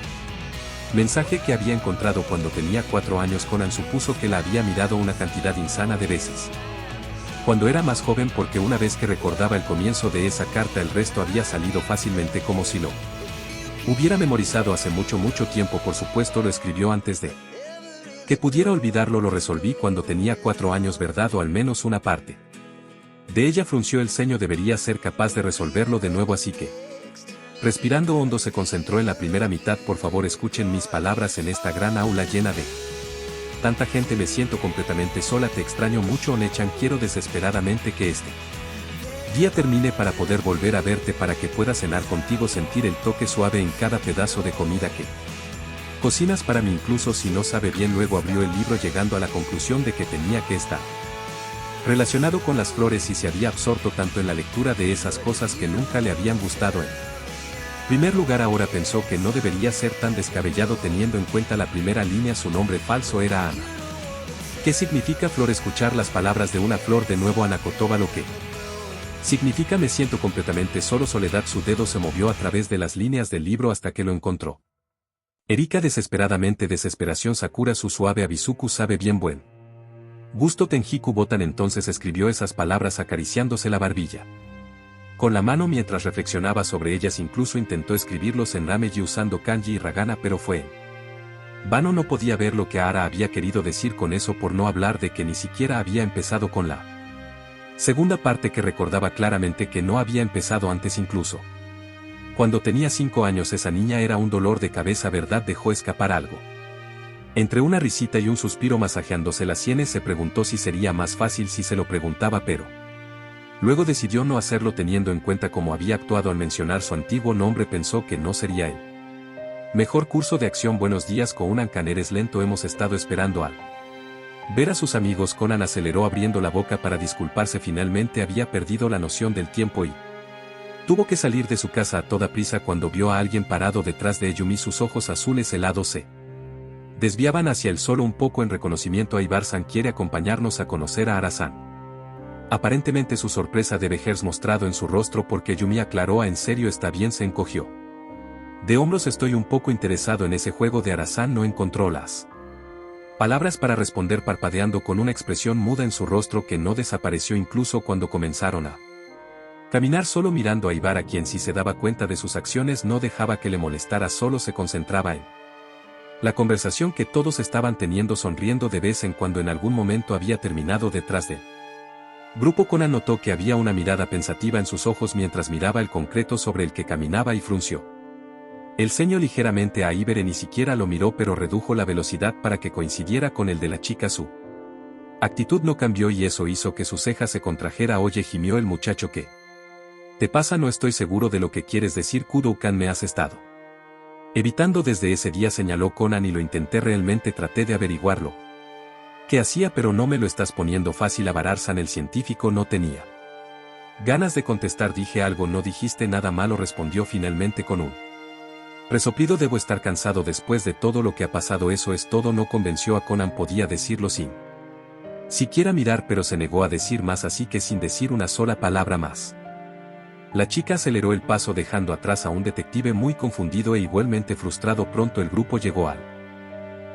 mensaje que había encontrado cuando tenía 4 años. Conan supuso que la había mirado una cantidad insana de veces cuando era más joven, porque una vez que recordaba el comienzo de esa carta, el resto había salido fácilmente, como si lo hubiera memorizado hace mucho tiempo. Por supuesto lo escribió antes de que pudiera olvidarlo. Lo resolví cuando tenía 4 años, ¿verdad? O al menos una parte de ella. Frunció el ceño. Debería ser capaz de resolverlo de nuevo, así que respirando hondo se concentró en la primera mitad. Por favor, escuchen mis palabras. En esta gran aula llena de tanta gente me siento completamente sola. Te extraño mucho, One-chan. Quiero desesperadamente que este día termine para poder volver a verte, para que pueda cenar contigo, sentir el toque suave en cada pedazo de comida que cocinas para mí, incluso si no sabe bien. Luego abrió el libro, llegando a la conclusión de que tenía que estar relacionado con las flores, y se había absorto tanto en la lectura de esas cosas que nunca le habían gustado. En primer lugar, ahora pensó que no debería ser tan descabellado teniendo en cuenta la primera línea. Su nombre falso era Ana. ¿Qué significa flor? Escuchar las palabras de una flor de nuevo. Ankotoba, lo que significa me siento completamente solo. Soledad. Su dedo se movió a través de las líneas del libro hasta que lo encontró. Erika. Desesperadamente. Desesperación. Sakura. Su suave Abizuku. Sabe bien buen gusto. Tenjiku Botan. Entonces escribió esas palabras acariciándose la barbilla con la mano mientras reflexionaba sobre ellas. Incluso intentó escribirlos en Rameji usando kanji y hiragana, pero fue en vano. No podía ver lo que Ara había querido decir con eso, por no hablar de que ni siquiera había empezado con la segunda parte, que recordaba claramente que no había empezado antes. Incluso cuando tenía 5 años, esa niña era un dolor de cabeza, ¿verdad? Dejó escapar algo entre una risita y un suspiro, masajeándose las sienes. Se preguntó si sería más fácil si se lo preguntaba, pero luego decidió no hacerlo, teniendo en cuenta cómo había actuado al mencionar su antiguo nombre. Pensó que no sería el mejor curso de acción. Buenos días, Conan-kan. Eres lento. Hemos estado esperando al ver a sus amigos. Conan aceleró abriendo la boca para disculparse. Finalmente había perdido la noción del tiempo y tuvo que salir de su casa a toda prisa cuando vio a alguien parado detrás de Ayumi. Sus ojos azules helados se desviaban hacia él solo un poco en reconocimiento. Aibar-san quiere acompañarnos a conocer a Ara-san. Aparentemente su sorpresa debe haberse mostrado en su rostro, porque Yumi aclaró ¿en serio? Está bien. Se encogió de hombros. Estoy un poco interesado en ese juego de Ara-san. No encontró las palabras para responder, parpadeando con una expresión muda en su rostro que no desapareció incluso cuando comenzaron a caminar, solo mirando a Aibar, a quien, si se daba cuenta de sus acciones, no dejaba que le molestara. Solo se concentraba en la conversación que todos estaban teniendo, sonriendo de vez en cuando. En algún momento había terminado detrás de grupo. Conan notó que había una mirada pensativa en sus ojos mientras miraba el concreto sobre el que caminaba y frunció el ceño ligeramente. A Ibere ni siquiera lo miró, pero redujo la velocidad para que coincidiera con el de la chica. Su actitud no cambió y eso hizo que su ceja se contrajera. Oye, gimió el muchacho, ¿qué te pasa? No estoy seguro de lo que quieres decir. Kudo-kan, me has estado evitando desde ese día, señaló Conan, y lo intenté realmente. Traté de averiguarlo que hacía, pero no me lo estás poniendo fácil. Aibar-san, el científico, no tenía ganas de contestar. Dije algo. No dijiste nada malo, respondió finalmente con un resoplido. Debo estar cansado después de todo lo que ha pasado. Eso es todo. No convenció a Conan. Podía decirlo sin siquiera mirar, pero se negó a decir más, así que sin decir una sola palabra más. La chica aceleró el paso dejando atrás a un detective muy confundido e igualmente frustrado. Pronto el grupo llegó al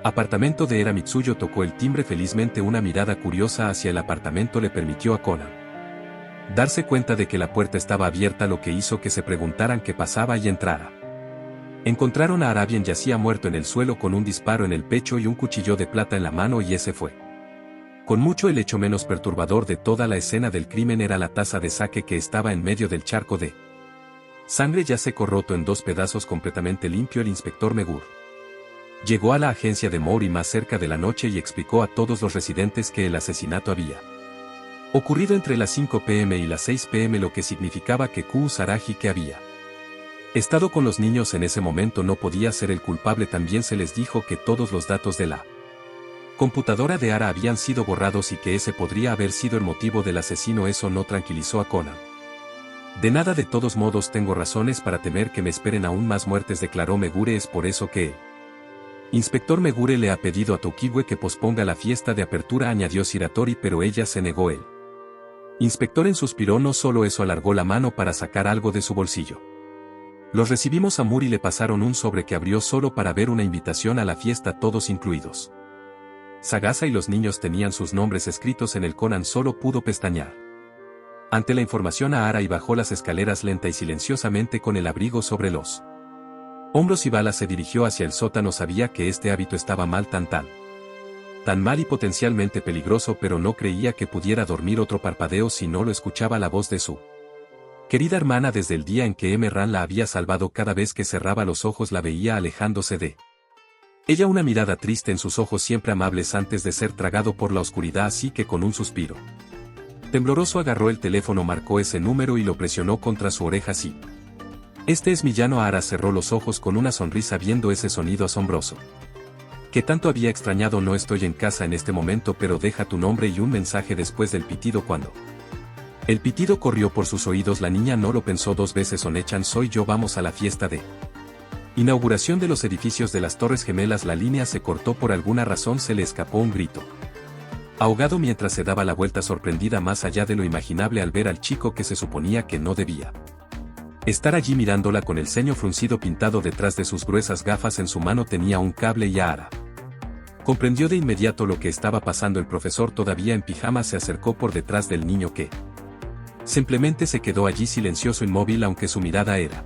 apartamento de Era Mitsuyo. Tocó el timbre. Felizmente una mirada curiosa hacia el apartamento le permitió a Conan darse cuenta de que la puerta estaba abierta, lo que hizo que se preguntaran qué pasaba y entrara. Encontraron a Arabian, yacía muerto en el suelo con un disparo en el pecho y un cuchillo de plata en la mano, y ese fue con mucho el hecho menos perturbador de toda la escena del crimen. Era la taza de sake que estaba en medio del charco de sangre ya seco, roto en 2 pedazos, completamente limpio. El inspector Megure llegó a la agencia de Mori más cerca de la noche y explicó a todos los residentes que el asesinato había ocurrido entre las 5 p.m. y las 6 p.m., lo que significaba que Kusaragi, que había estado con los niños en ese momento, no podía ser el culpable. También se les dijo que todos los datos de la computadora de Ara habían sido borrados y que ese podría haber sido el motivo del asesino. Eso no tranquilizó a Conan. De nada, de todos modos tengo razones para temer que me esperen aún más muertes, declaró Megure. Es por eso que Inspector Megure le ha pedido a Tokiwe que posponga la fiesta de apertura, añadió Shiratori, pero ella se negó. El inspector suspiró. No solo eso, alargó la mano para sacar algo de su bolsillo. Los recibimos a Muri, le pasaron un sobre que abrió solo para ver una invitación a la fiesta, todos incluidos Sagasa y los niños tenían sus nombres escritos en el. Conan solo pudo pestañear ante la información a Ara y bajó las escaleras lenta y silenciosamente con el abrigo sobre los hombros y balas. Se dirigió hacia el sótano. Sabía que este hábito estaba mal, tan mal y potencialmente peligroso, pero no creía que pudiera dormir otro parpadeo si no lo escuchaba la voz de su querida hermana. Desde el día en que Ran la había salvado, cada vez que cerraba los ojos la veía alejándose de ella, una mirada triste en sus ojos, siempre amables antes de ser tragado por la oscuridad. Así que con un suspiro tembloroso agarró el teléfono, marcó ese número y lo presionó contra su oreja. Sí, este es Millano. Ara cerró los ojos con una sonrisa viendo ese sonido asombroso que tanto había extrañado. No estoy en casa en este momento, pero deja tu nombre y un mensaje. Después del pitido, cuando el pitido corrió por sus oídos, la niña no lo pensó 2 veces. Onechan, soy yo, vamos a la fiesta de inauguración de los edificios de las Torres Gemelas. La línea se cortó. Por alguna razón se le escapó un grito ahogado mientras se daba la vuelta, sorprendida más allá de lo imaginable al ver al chico que se suponía que no debía estar allí, mirándola con el ceño fruncido pintado detrás de sus gruesas gafas. En su mano tenía un cable y Ara comprendió de inmediato lo que estaba pasando. El profesor, todavía en pijama, se acercó por detrás del niño, que simplemente se quedó allí silencioso, inmóvil, aunque su mirada era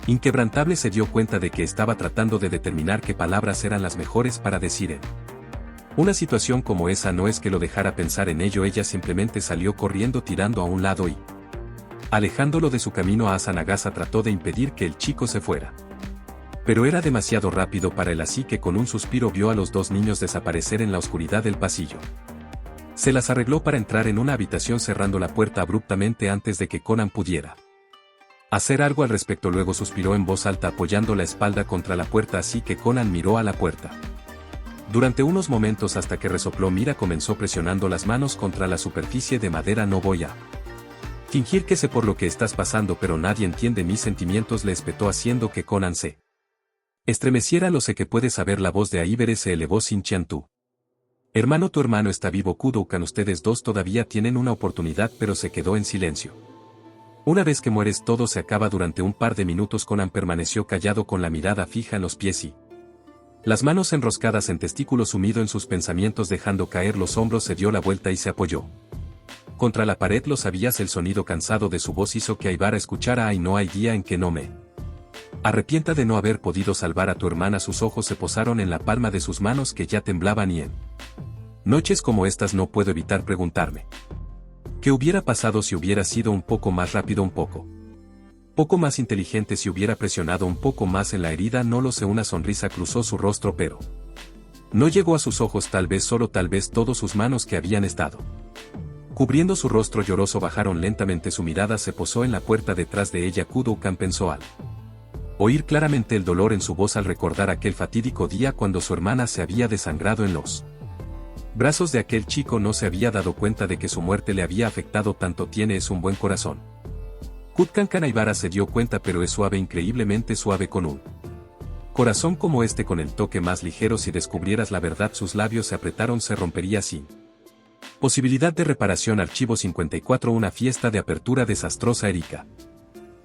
inquebrantable. Se dio cuenta de que estaba tratando de determinar qué palabras eran las mejores para decir en una situación como esa. No es que lo dejara pensar en ello, ella simplemente salió corriendo, tirando a un lado y alejándolo de su camino. Asa Nagasa trató de impedir que el chico se fuera, pero era demasiado rápido para él, así que con un suspiro vio a los 2 niños desaparecer en la oscuridad del pasillo. Se las arregló para entrar en una habitación, cerrando la puerta abruptamente antes de que Conan pudiera hacer algo al respecto. Luego suspiró en voz alta, apoyando la espalda contra la puerta, así que Conan miró a la puerta durante unos momentos hasta que resopló. Mira, comenzó presionando las manos contra la superficie de madera. No voy a fingir que sé por lo que estás pasando, pero nadie entiende mis sentimientos, le espetó, haciendo que Conan se estremeciera. Lo sé que puedes saber. La voz de Aibere se elevó. Sin Chiantú, hermano, tu hermano está vivo. Kudokan, ustedes 2 todavía tienen una oportunidad. Pero se quedó en silencio. Una vez que mueres todo se acaba. Durante un par de minutos Conan permaneció callado, con la mirada fija en los pies y las manos enroscadas en testículos, sumido en sus pensamientos. Dejando caer los hombros, se dio la vuelta y se apoyó contra la pared. Lo sabías. El sonido cansado de su voz hizo que Aibara escuchara. Ay, no hay día en que no me arrepienta de no haber podido salvar a tu hermana. Sus ojos se posaron en la palma de sus manos, que ya temblaban, y en noches como estas no puedo evitar preguntarme qué hubiera pasado si hubiera sido un poco más rápido, un poco más inteligente, si hubiera presionado un poco más en la herida. No lo sé. Una sonrisa cruzó su rostro, pero no llegó a sus ojos. Tal vez, solo tal vez, todas sus manos que habían estado cubriendo su rostro lloroso bajaron lentamente. Su mirada se posó en la puerta detrás de ella. Kudokan pensó al oír claramente el dolor en su voz al recordar aquel fatídico día cuando su hermana se había desangrado en los brazos de aquel chico. No se había dado cuenta de que su muerte le había afectado tanto. Tienes un buen corazón. Kutkan Aibara se dio cuenta, pero es suave, increíblemente suave, con un corazón como este, con el toque más ligero. Si descubrieras la verdad, sus labios se apretaron, se rompería sin Posibilidad de reparación. Archivo 54. Una fiesta de apertura desastrosa. Erika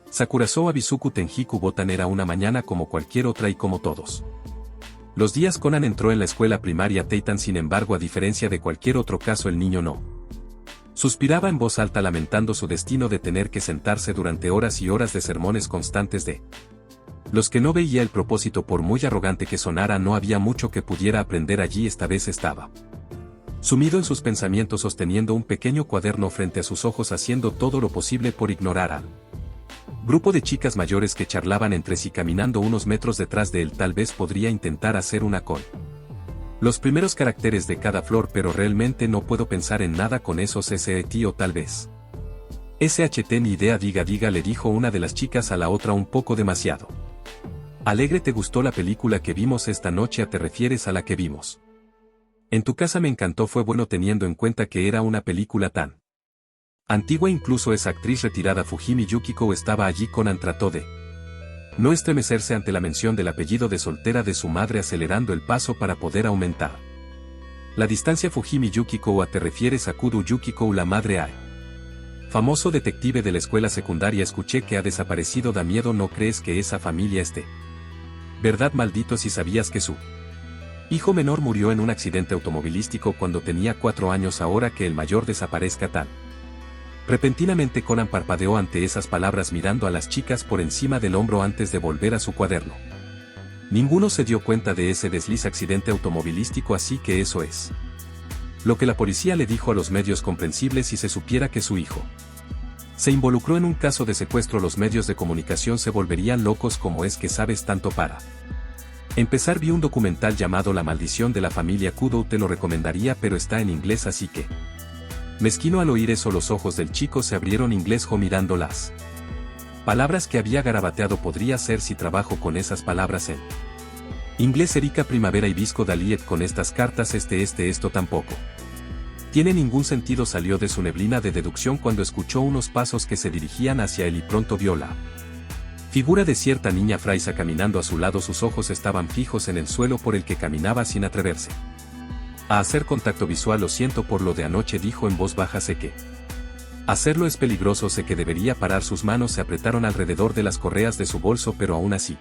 Sakurazou Abizuku Tenjiku Botan. Era una mañana como cualquier otra y como todos los días. Conan entró en la escuela primaria Teitan. Sin embargo, a diferencia de cualquier otro caso, el niño no suspiraba en voz alta, lamentando su destino de tener que sentarse durante horas y horas de sermones constantes de los que no veía el propósito. Por muy arrogante que sonara, no había mucho que pudiera aprender allí. Esta vez estaba sumido en sus pensamientos, sosteniendo un pequeño cuaderno frente a sus ojos, haciendo todo lo posible por ignorar al grupo de chicas mayores que charlaban entre sí. Caminando unos metros detrás de él, tal vez podría intentar hacer una con los primeros caracteres de cada flor, pero realmente no puedo pensar en nada con esos SET, o tal vez SHT. Ni idea. Diga, le dijo una de las chicas a la otra un poco demasiado alegre. ¿Te gustó la película que vimos esta noche? ¿Te refieres a la que vimos en tu casa? Me encantó. Fue bueno teniendo en cuenta que era una película tan antigua. Incluso esa actriz retirada Fujimi Yukiko estaba allí. Conan trató de no estremecerse ante la mención del apellido de soltera de su madre, acelerando el paso para poder aumentar la distancia. Fujimi Yukiko. ¿Te refieres a Kudo Yukiko, la madre al famoso detective de la escuela secundaria? Escuché que ha desaparecido. Da miedo. ¿No crees que esa familia esté verdad? Maldito si sabías que su hijo menor murió en un accidente automovilístico cuando tenía 4 años. Ahora que el mayor desaparezca tan repentinamente. Conan parpadeó ante esas palabras, mirando a las chicas por encima del hombro antes de volver a su cuaderno. Ninguno se dio cuenta de ese desliz accidente automovilístico, así que eso es lo que la policía le dijo a los medios. Comprensible si se supiera que su hijo se involucró en un caso de secuestro. Los medios de comunicación se volverían locos. ¿Cómo es que sabes tanto? Para empezar, vi un documental llamado La maldición de la familia Kudo. Te lo recomendaría, pero está en inglés, así que mezquino. Al oír eso, los ojos del chico se abrieron. Inglés. Mirando las palabras que había garabateado. Podría ser si trabajo con esas palabras en inglés. Erika Primavera Hibisco Daliet. Con estas cartas esto tampoco tiene ningún sentido. Salió de su neblina de deducción cuando escuchó unos pasos que se dirigían hacia él y pronto vio la figura de cierta niña fraisa caminando a su lado. Sus ojos estaban fijos en el suelo por el que caminaba sin atreverse a hacer contacto visual. Lo siento por lo de anoche, dijo en voz baja. Sé que hacerlo es peligroso. Sé que debería parar. Sus manos se apretaron alrededor de las correas de su bolso, pero aún así,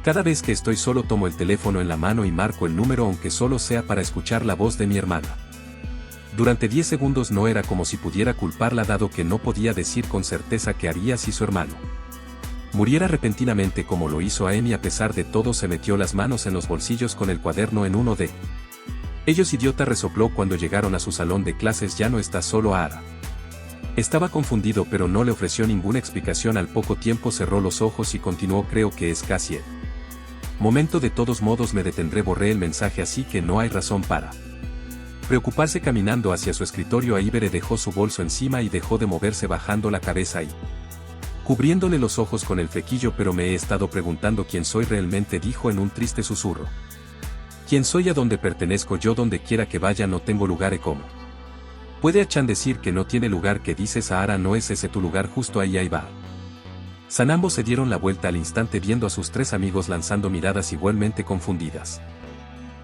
cada vez que estoy solo tomo el teléfono en la mano y marco el número, aunque solo sea para escuchar la voz de mi hermana. Durante 10 segundos no era como si pudiera culparla, dado que no podía decir con certeza qué haría si su hermano muriera repentinamente como lo hizo Amy. A pesar de todo, se metió las manos en los bolsillos con el cuaderno en uno de ellos. Idiota, resopló cuando llegaron a su salón de clases. Ya no está solo. Ara estaba confundido, pero no le ofreció ninguna explicación. Al poco tiempo cerró los ojos y continuó. Creo que es casi el momento. De todos modos me detendré. Borré el mensaje, así que no hay razón para preocuparse. Caminando hacia su escritorio, Aibere dejó su bolso encima y dejó de moverse, bajando la cabeza y cubriéndole los ojos con el flequillo. Pero me he estado preguntando quién soy realmente, dijo en un triste susurro. ¿Quién soy? ¿A dónde pertenezco yo? Donde quiera que vaya no tengo lugar. ¿Cómo puede Achan decir que no tiene lugar? ¿Qué dices, Sahara? ¿No es ese tu lugar? Justo ahí va. San. Ambos se dieron la vuelta al instante, viendo a sus 3 amigos lanzando miradas igualmente confundidas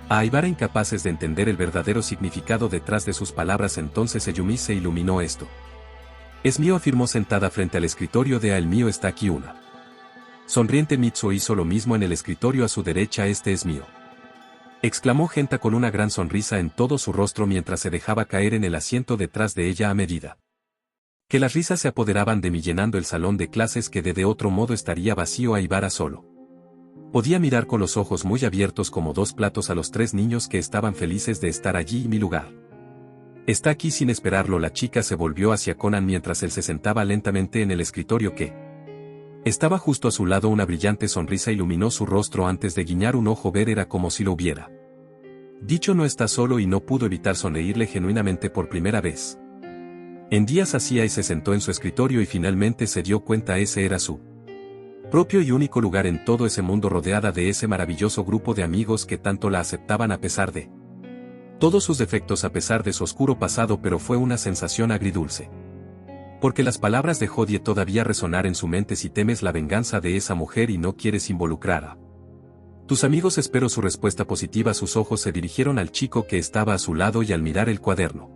a Aibara, incapaces de entender el verdadero significado detrás de sus palabras. Entonces Eyumi se iluminó. Esto es mío, afirmó sentada frente al escritorio de A. El mío está aquí. Una sonriente Mitsuo hizo lo mismo en el escritorio a su derecha. Este es mío, exclamó Genta con una gran sonrisa en todo su rostro mientras se dejaba caer en el asiento detrás de ella. A medida que las risas se apoderaban de mí, llenando el salón de clases que de otro modo estaría vacío, Aibara solo podía mirar con los ojos muy abiertos como 2 platos a los 3 niños que estaban felices de estar allí. Mi lugar está aquí. Sin esperarlo, la chica se volvió hacia Conan mientras él se sentaba lentamente en el escritorio que estaba justo a su lado. Una brillante sonrisa iluminó su rostro antes de guiñar un ojo. Ver era como si lo hubiera dicho. No está solo, y no pudo evitar sonreírle genuinamente por primera vez en días. Hacía y se sentó en su escritorio y finalmente se dio cuenta ese era su propio y único lugar en todo ese mundo, rodeada de ese maravilloso grupo de amigos que tanto la aceptaban a pesar de todos sus defectos, a pesar de su oscuro pasado. Pero fue una sensación agridulce, porque las palabras de Hodie todavía resonar en su mente. Si temes la venganza de esa mujer y no quieres involucrar a tus amigos, espero su respuesta positiva. Sus ojos se dirigieron al chico que estaba a su lado y al mirar el cuaderno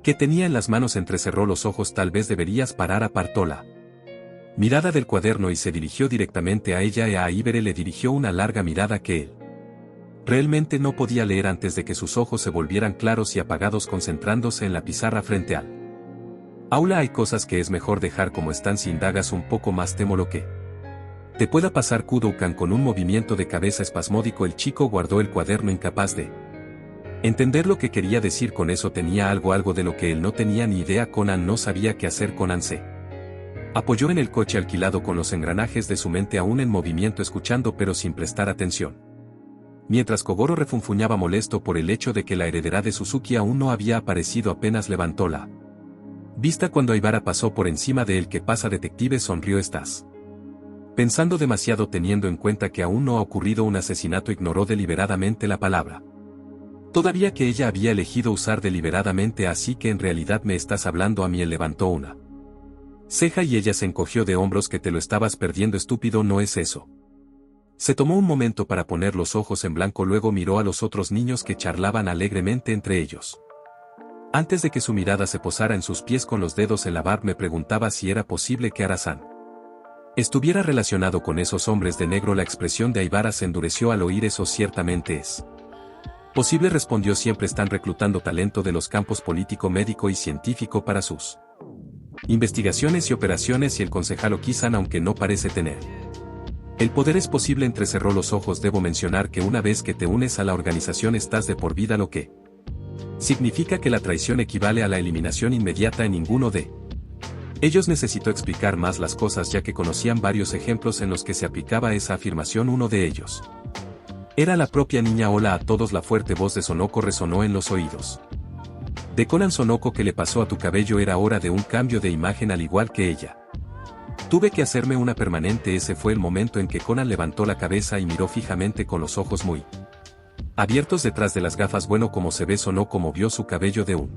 que tenía en las manos entrecerró los ojos. Tal vez deberías parar, apartó la mirada del cuaderno y se dirigió directamente a ella y a Ibere le dirigió una larga mirada que él realmente no podía leer antes de que sus ojos se volvieran claros y apagados concentrándose en la pizarra frente al aula. Hay cosas que es mejor dejar como están si indagas un poco más temo lo que te pueda pasar. Kudokan con un movimiento de cabeza espasmódico el chico guardó el cuaderno incapaz de entender lo que quería decir con eso. Tenía algo de lo que él no tenía ni idea. Conan no sabía qué hacer. Conan se apoyó en el coche alquilado con los engranajes de su mente aún en movimiento escuchando pero sin prestar atención. Mientras Kogoro refunfuñaba molesto por el hecho de que la heredera de Suzuki aún no había aparecido apenas levantó la vista cuando Aibara pasó por encima de él. ¿Qué pasa, detective? Sonrió. ¿Estás pensando demasiado teniendo en cuenta que aún no ha ocurrido un asesinato? Ignoró deliberadamente la palabra. Todavía que ella había elegido usar deliberadamente. Así que en realidad me estás hablando a mí. Él levantó una ceja y ella se encogió de hombros. Que te lo estabas perdiendo, estúpido, ¿no es eso? Se tomó un momento para poner los ojos en blanco, luego miró a los otros niños que charlaban alegremente entre ellos. Antes de que su mirada se posara en sus pies con los dedos en la barba, me preguntaba si era posible que Arasan estuviera relacionado con esos hombres de negro. La expresión de Aibara se endureció al oír eso. Ciertamente es posible, respondió. Siempre están reclutando talento de los campos político, médico y científico para sus investigaciones y operaciones, y el concejal Oki-san, aunque no parece tener el poder, es posible. Entrecerró los ojos. Debo mencionar que una vez que te unes a la organización estás de por vida, lo que significa que la traición equivale a la eliminación inmediata en ninguno de ellos. Necesitó explicar más las cosas ya que conocían varios ejemplos en los que se aplicaba esa afirmación. Uno de ellos era la propia niña. Hola a todos. La fuerte voz de Sonoko resonó en los oídos de Conan. Sonoko, ¿qué le pasó a tu cabello? Era hora de un cambio de imagen al igual que ella. Tuve que hacerme una permanente. Ese fue el momento en que Conan levantó la cabeza y miró fijamente con los ojos muy abiertos detrás de las gafas. Bueno, como se ve. Sonoko movió su cabello de un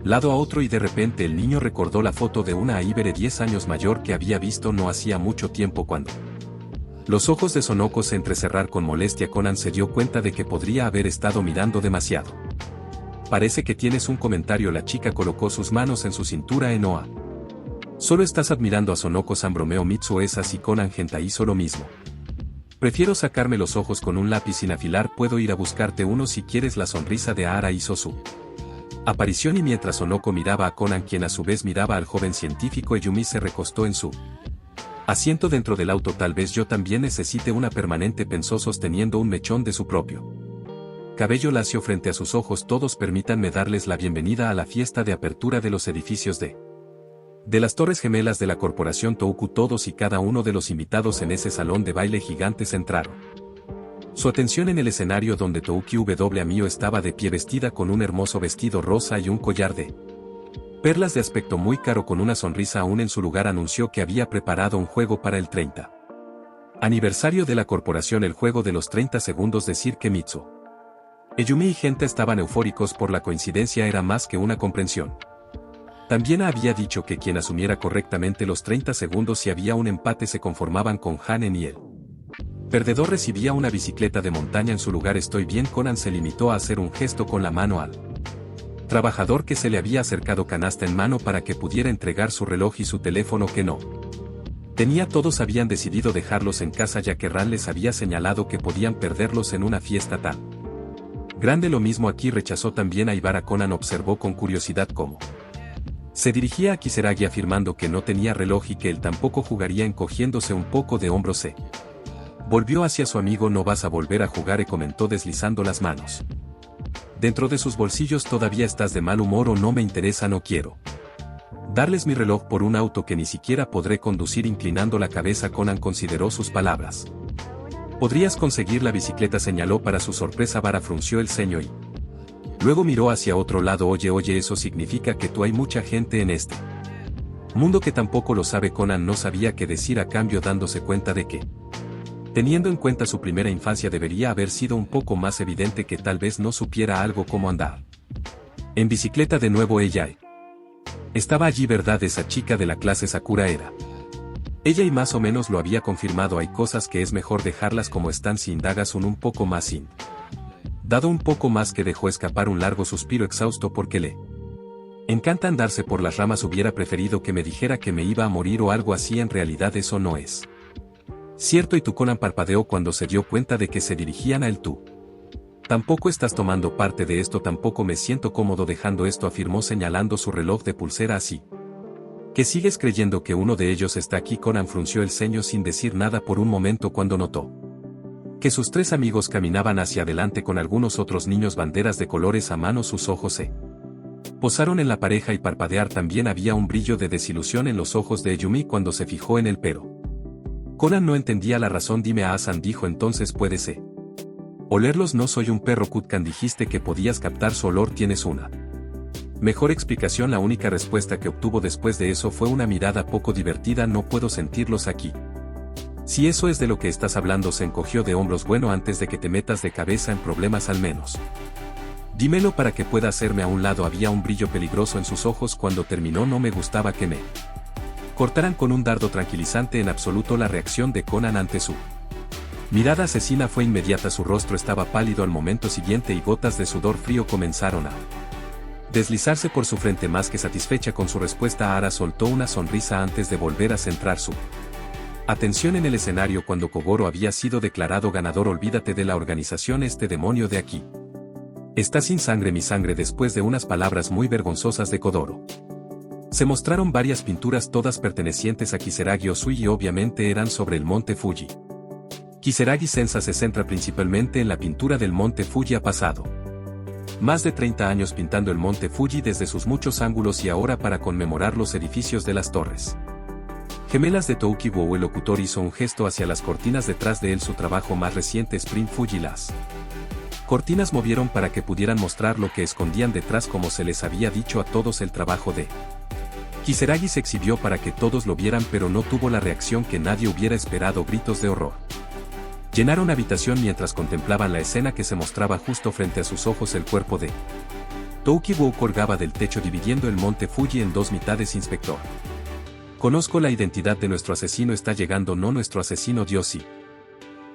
lado a otro y de repente el niño recordó la foto de una Ibere 10 años mayor que había visto no hacía mucho tiempo. Cuando los ojos de Sonoko se entrecerraron con molestia, Conan se dio cuenta de que podría haber estado mirando demasiado. Parece que tienes un comentario. La chica colocó sus manos en su cintura. Enoa. Solo estás admirando a Sonoko-san, bromeó Mitsuo. Es así. Conan Gentai hizo lo mismo. Prefiero sacarme los ojos con un lápiz sin afilar. Puedo ir a buscarte uno si quieres. La sonrisa de Ahara hizo su aparición y mientras Sonoko miraba a Conan, quien a su vez miraba al joven científico, Eyumi se recostó en su asiento dentro del auto. Tal vez yo también necesite una permanente, pensó sosteniendo un mechón de su propio cabello lacio frente a sus ojos. Todos, permítanme darles la bienvenida a la fiesta de apertura de los edificios de las Torres Gemelas de la Corporación Touku. Todos y cada uno de los invitados en ese salón de baile gigante centraron su atención en el escenario donde Touki W. Amio estaba de pie vestida con un hermoso vestido rosa y un collar de perlas de aspecto muy caro. Con una sonrisa aún en su lugar anunció que había preparado un juego para el 30 aniversario de la corporación, el juego de los 30 segundos. Decir que Mitsuo, Eyumi y Genta estaban eufóricos por la coincidencia era más que una comprensión. También había dicho que quien asumiera correctamente los 30 segundos si había un empate se conformaban con Hanen y él. Perdedor recibía una bicicleta de montaña en su lugar. Estoy bien. Conan se limitó a hacer un gesto con la mano al trabajador que se le había acercado canasta en mano para que pudiera entregar su reloj y su teléfono que no tenía. Todos habían decidido dejarlos en casa ya que Ran les había señalado que podían perderlos en una fiesta tan grande. Lo mismo aquí. Rechazó también a Aibara. Conan observó con curiosidad cómo se dirigía a Kisaragi afirmando que no tenía reloj y que él tampoco jugaría. Encogiéndose un poco de hombros se volvió hacia su amigo. No vas a volver a jugar, comentó deslizando las manos dentro de sus bolsillos. Todavía estás de mal humor o no me interesa. No quiero darles mi reloj por un auto que ni siquiera podré conducir. Inclinando la cabeza, Conan consideró sus palabras. Podrías conseguir la bicicleta, señaló. Para su sorpresa, Vara frunció el ceño y luego miró hacia otro lado. Oye, eso significa que tú hay mucha gente en este mundo que tampoco lo sabe. Conan no sabía qué decir a cambio, dándose cuenta de que, teniendo en cuenta su primera infancia, debería haber sido un poco más evidente que tal vez no supiera algo como andar en bicicleta de nuevo. Ella estaba allí, ¿verdad? Esa chica de la clase Sakura era ella y más o menos lo había confirmado. Hay cosas que es mejor dejarlas como están. Si indagas un poco más, sin dado un poco más, que dejó escapar un largo suspiro exhausto porque le Encanta andarse por las ramas. Hubiera preferido que me dijera que me iba a morir o algo así. En realidad eso no es cierto. Y tú. Conan parpadeó cuando se dio cuenta de que se dirigían a él. Tú tampoco estás tomando parte de esto. Tampoco me siento cómodo dejando esto, afirmó señalando su reloj de pulsera. Así que sigues creyendo que uno de ellos está aquí. Conan frunció el ceño sin decir nada por un momento cuando notó que sus 3 amigos caminaban hacia adelante con algunos otros niños, banderas de colores a mano. Sus ojos se posaron en la pareja y parpadear también. Había un brillo de desilusión en los ojos de Yumi cuando se fijó en él, pero Conan no entendía la razón. Dime a Asan, dijo entonces. ¿Puede ser olerlos? No soy un perro. Kutkan, dijiste que podías captar su olor. ¿Tienes una mejor explicación? La única respuesta que obtuvo después de eso fue una mirada poco divertida. No puedo sentirlos aquí. Si eso es de lo que estás hablando, se encogió de hombros. Bueno, antes de que te metas de cabeza en problemas, al menos dímelo para que pueda hacerme a un lado. Había un brillo peligroso en sus ojos cuando terminó. No me gustaba que me cortaran con un dardo tranquilizante. En absoluto. La reacción de Conan ante su mirada asesina fue inmediata. Su rostro estaba pálido al momento siguiente y gotas de sudor frío comenzaron a deslizarse por su frente. Más que satisfecha con su respuesta, Ara soltó una sonrisa antes de volver a centrar su atención en el escenario. Cuando Kogoro había sido declarado ganador. Olvídate de la organización. Este demonio de aquí está sin sangre. Mi sangre. Después de unas palabras muy vergonzosas de Kogoro, se mostraron varias pinturas, todas pertenecientes a Kisaragi Usui, y obviamente eran sobre el monte Fuji. Kisaragi Sensa se centra principalmente en la pintura del monte Fuji. Ha pasado más de 30 años pintando el monte Fuji desde sus muchos ángulos, y ahora, para conmemorar los edificios de las torres gemelas de Tokiwo, el locutor hizo un gesto hacia las cortinas detrás de él. Su trabajo más reciente, Spring Fuji. Las cortinas movieron para que pudieran mostrar lo que escondían detrás. Como se les había dicho a todos, el trabajo de Kisaragi se exhibió para que todos lo vieran, pero no tuvo la reacción que nadie hubiera esperado. Gritos de horror llenaron la habitación mientras contemplaban la escena que se mostraba justo frente a sus ojos. El cuerpo de Tokiwo colgaba del techo, dividiendo el monte Fuji en 2 mitades. Inspector, conozco la identidad de nuestro asesino. Está llegando. No, nuestro asesino. Dios, sí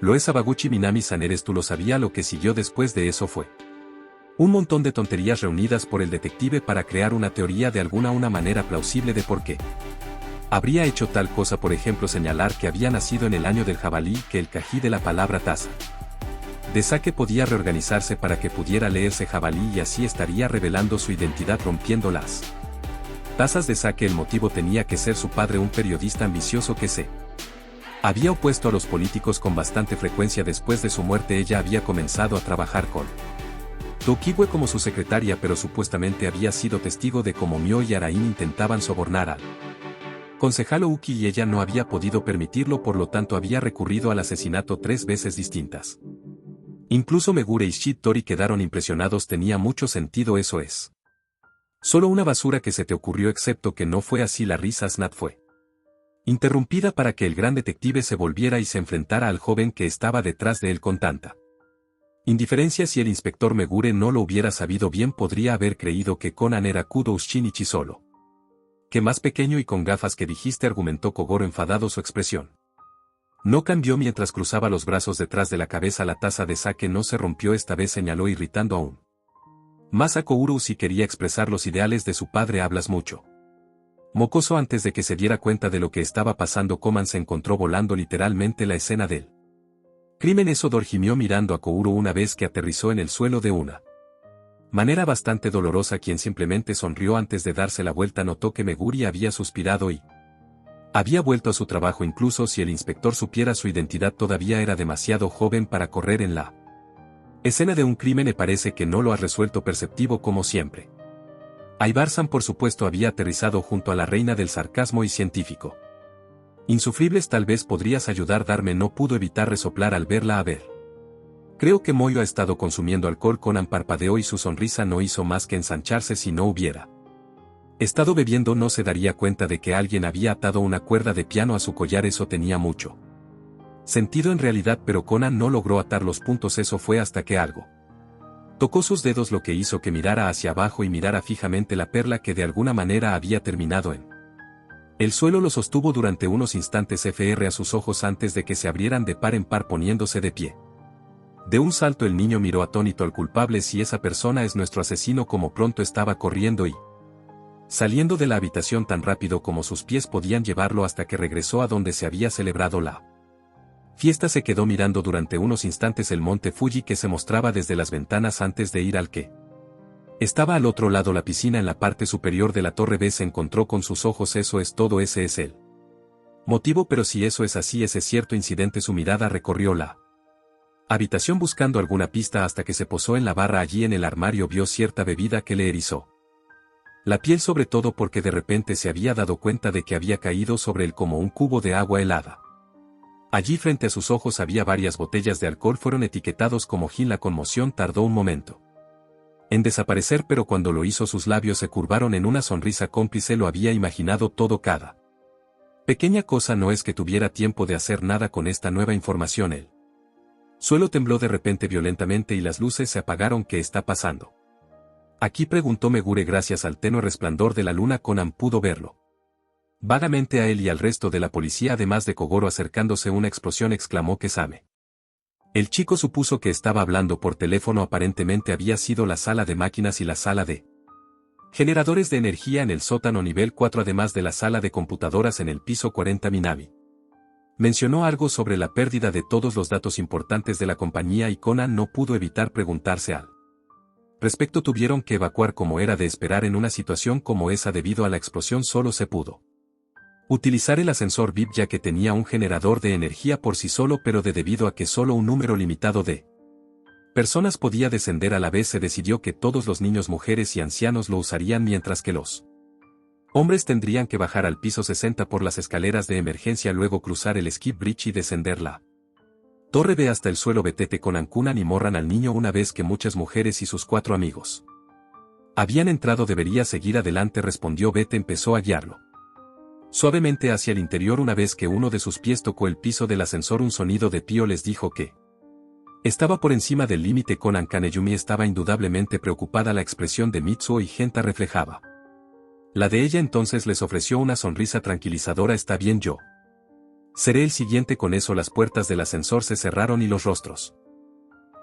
lo es. Abaguchi Minami-san, eres tú. Lo sabía. Lo que siguió después de eso fue un montón de tonterías reunidas por el detective para crear una teoría de una manera plausible de por qué habría hecho tal cosa. Por ejemplo, señalar que había nacido en el año del jabalí, que el kanji de la palabra taza de sake podía reorganizarse para que pudiera leerse jabalí, y así estaría revelando su identidad rompiendo las tazas de sake. El motivo tenía que ser su padre, un periodista ambicioso que se había opuesto a los políticos con bastante frecuencia. Después de su muerte, ella había comenzado a trabajar con Tokiwo como su secretaria, pero supuestamente había sido testigo de cómo Mio y Arain intentaban sobornar al concejal Ouki, y ella no había podido permitirlo, por lo tanto había recurrido al asesinato 3 veces distintas. Incluso Megure y Shitori quedaron impresionados. Tenía mucho sentido. Eso es solo una basura que se te ocurrió, excepto que no fue así. La risa Snat fue interrumpida para que el gran detective se volviera y se enfrentara al joven que estaba detrás de él con tanta indiferencia. Si el inspector Megure no lo hubiera sabido bien, podría haber creído que Conan era Kudo Shinichi, solo que más pequeño y con gafas. Que dijiste, argumentó Kogoro enfadado. Su expresión no cambió mientras cruzaba los brazos detrás de la cabeza. La taza de sake no se rompió esta vez, señaló, irritando aún más a Kouru. Si quería expresar los ideales de su padre. Hablas mucho, mocoso. Antes de que se diera cuenta de lo que estaba pasando, Conan se encontró volando literalmente la escena del crimen. Eso, gimió mirando a Kouru una vez que aterrizó en el suelo de una manera bastante dolorosa, quien simplemente sonrió. Antes de darse la vuelta, notó que Meguri había suspirado y había vuelto a su trabajo. Incluso si el inspector supiera su identidad, todavía era demasiado joven para correr en la escena de un crimen. Me parece que no lo has resuelto. Perceptivo como siempre. Aibar-san, por supuesto, había aterrizado junto a la reina del sarcasmo y científico. Insufribles, tal vez podrías ayudar. Darme no pudo evitar resoplar al verla. A ver, creo que Moyo ha estado consumiendo alcohol. Conan parpadeó y su sonrisa no hizo más que ensancharse. Si no hubiera estado bebiendo, no se daría cuenta de que alguien había atado una cuerda de piano a su collar. Eso tenía mucho sentido en realidad, pero Conan no logró atar los puntos. Eso fue hasta que algo tocó sus dedos, lo que hizo que mirara hacia abajo y mirara fijamente la perla que de alguna manera había terminado en el suelo. Lo sostuvo durante unos instantes a sus ojos antes de que se abrieran de par en par, poniéndose de pie. De un salto el niño miró atónito al culpable. Si esa persona es nuestro asesino, como pronto estaba corriendo y saliendo de la habitación tan rápido como sus pies podían llevarlo hasta que regresó a donde se había celebrado la fiesta. Se quedó mirando durante unos instantes el monte Fuji que se mostraba desde las ventanas antes de ir al que estaba al otro lado la piscina en la parte superior de la torre B. Se encontró con sus ojos. Eso es todo, ese es el motivo. Pero si eso es así, ese cierto incidente. Su mirada recorrió la habitación buscando alguna pista hasta que se posó en la barra. Allí en el armario vio cierta bebida que le erizó la piel, sobre todo porque de repente se había dado cuenta de que había caído sobre él como un cubo de agua helada. Allí frente a sus ojos había varias botellas de alcohol. Fueron etiquetados como gin. La conmoción tardó un momento en desaparecer, pero cuando lo hizo sus labios se curvaron en una sonrisa cómplice. Lo había imaginado todo. Cada pequeña cosa. No es que tuviera tiempo de hacer nada con esta nueva información. El suelo tembló de repente violentamente y las luces se apagaron. ¿Qué está pasando aquí?, preguntó Megure. Gracias al tenue resplandor de la luna, Conan pudo verlo vagamente a él y al resto de la policía, además de Kogoro acercándose. Una explosión, exclamó Kesame. El chico supuso que estaba hablando por teléfono. Aparentemente había sido la sala de máquinas y la sala de generadores de energía en el sótano nivel 4, además de la sala de computadoras en el piso 40. Minami mencionó algo sobre la pérdida de todos los datos importantes de la compañía y Conan no pudo evitar preguntarse al respecto. Tuvieron que evacuar como era de esperar en una situación como esa. Debido a la explosión solo se pudo utilizar el ascensor VIP ya que tenía un generador de energía por sí solo, pero debido a que solo un número limitado de personas podía descender a la vez, se decidió que todos los niños, mujeres y ancianos lo usarían, mientras que los hombres tendrían que bajar al piso 60 por las escaleras de emergencia, luego cruzar el skip bridge y descender la torre B hasta el suelo. Betete con Ancunan y morran al niño. Una vez que muchas mujeres y sus 4 amigos habían entrado, debería seguir adelante, respondió Bete. Empezó a guiarlo suavemente hacia el interior. Una vez que uno de sus pies tocó el piso del ascensor, un sonido de pío les dijo que estaba por encima del límite. Conan Kaneyumi estaba indudablemente preocupada. La expresión de Mitsuo y Genta reflejaba la de ella. Entonces les ofreció una sonrisa tranquilizadora. Está bien, yo seré el siguiente. Con eso las puertas del ascensor se cerraron y los rostros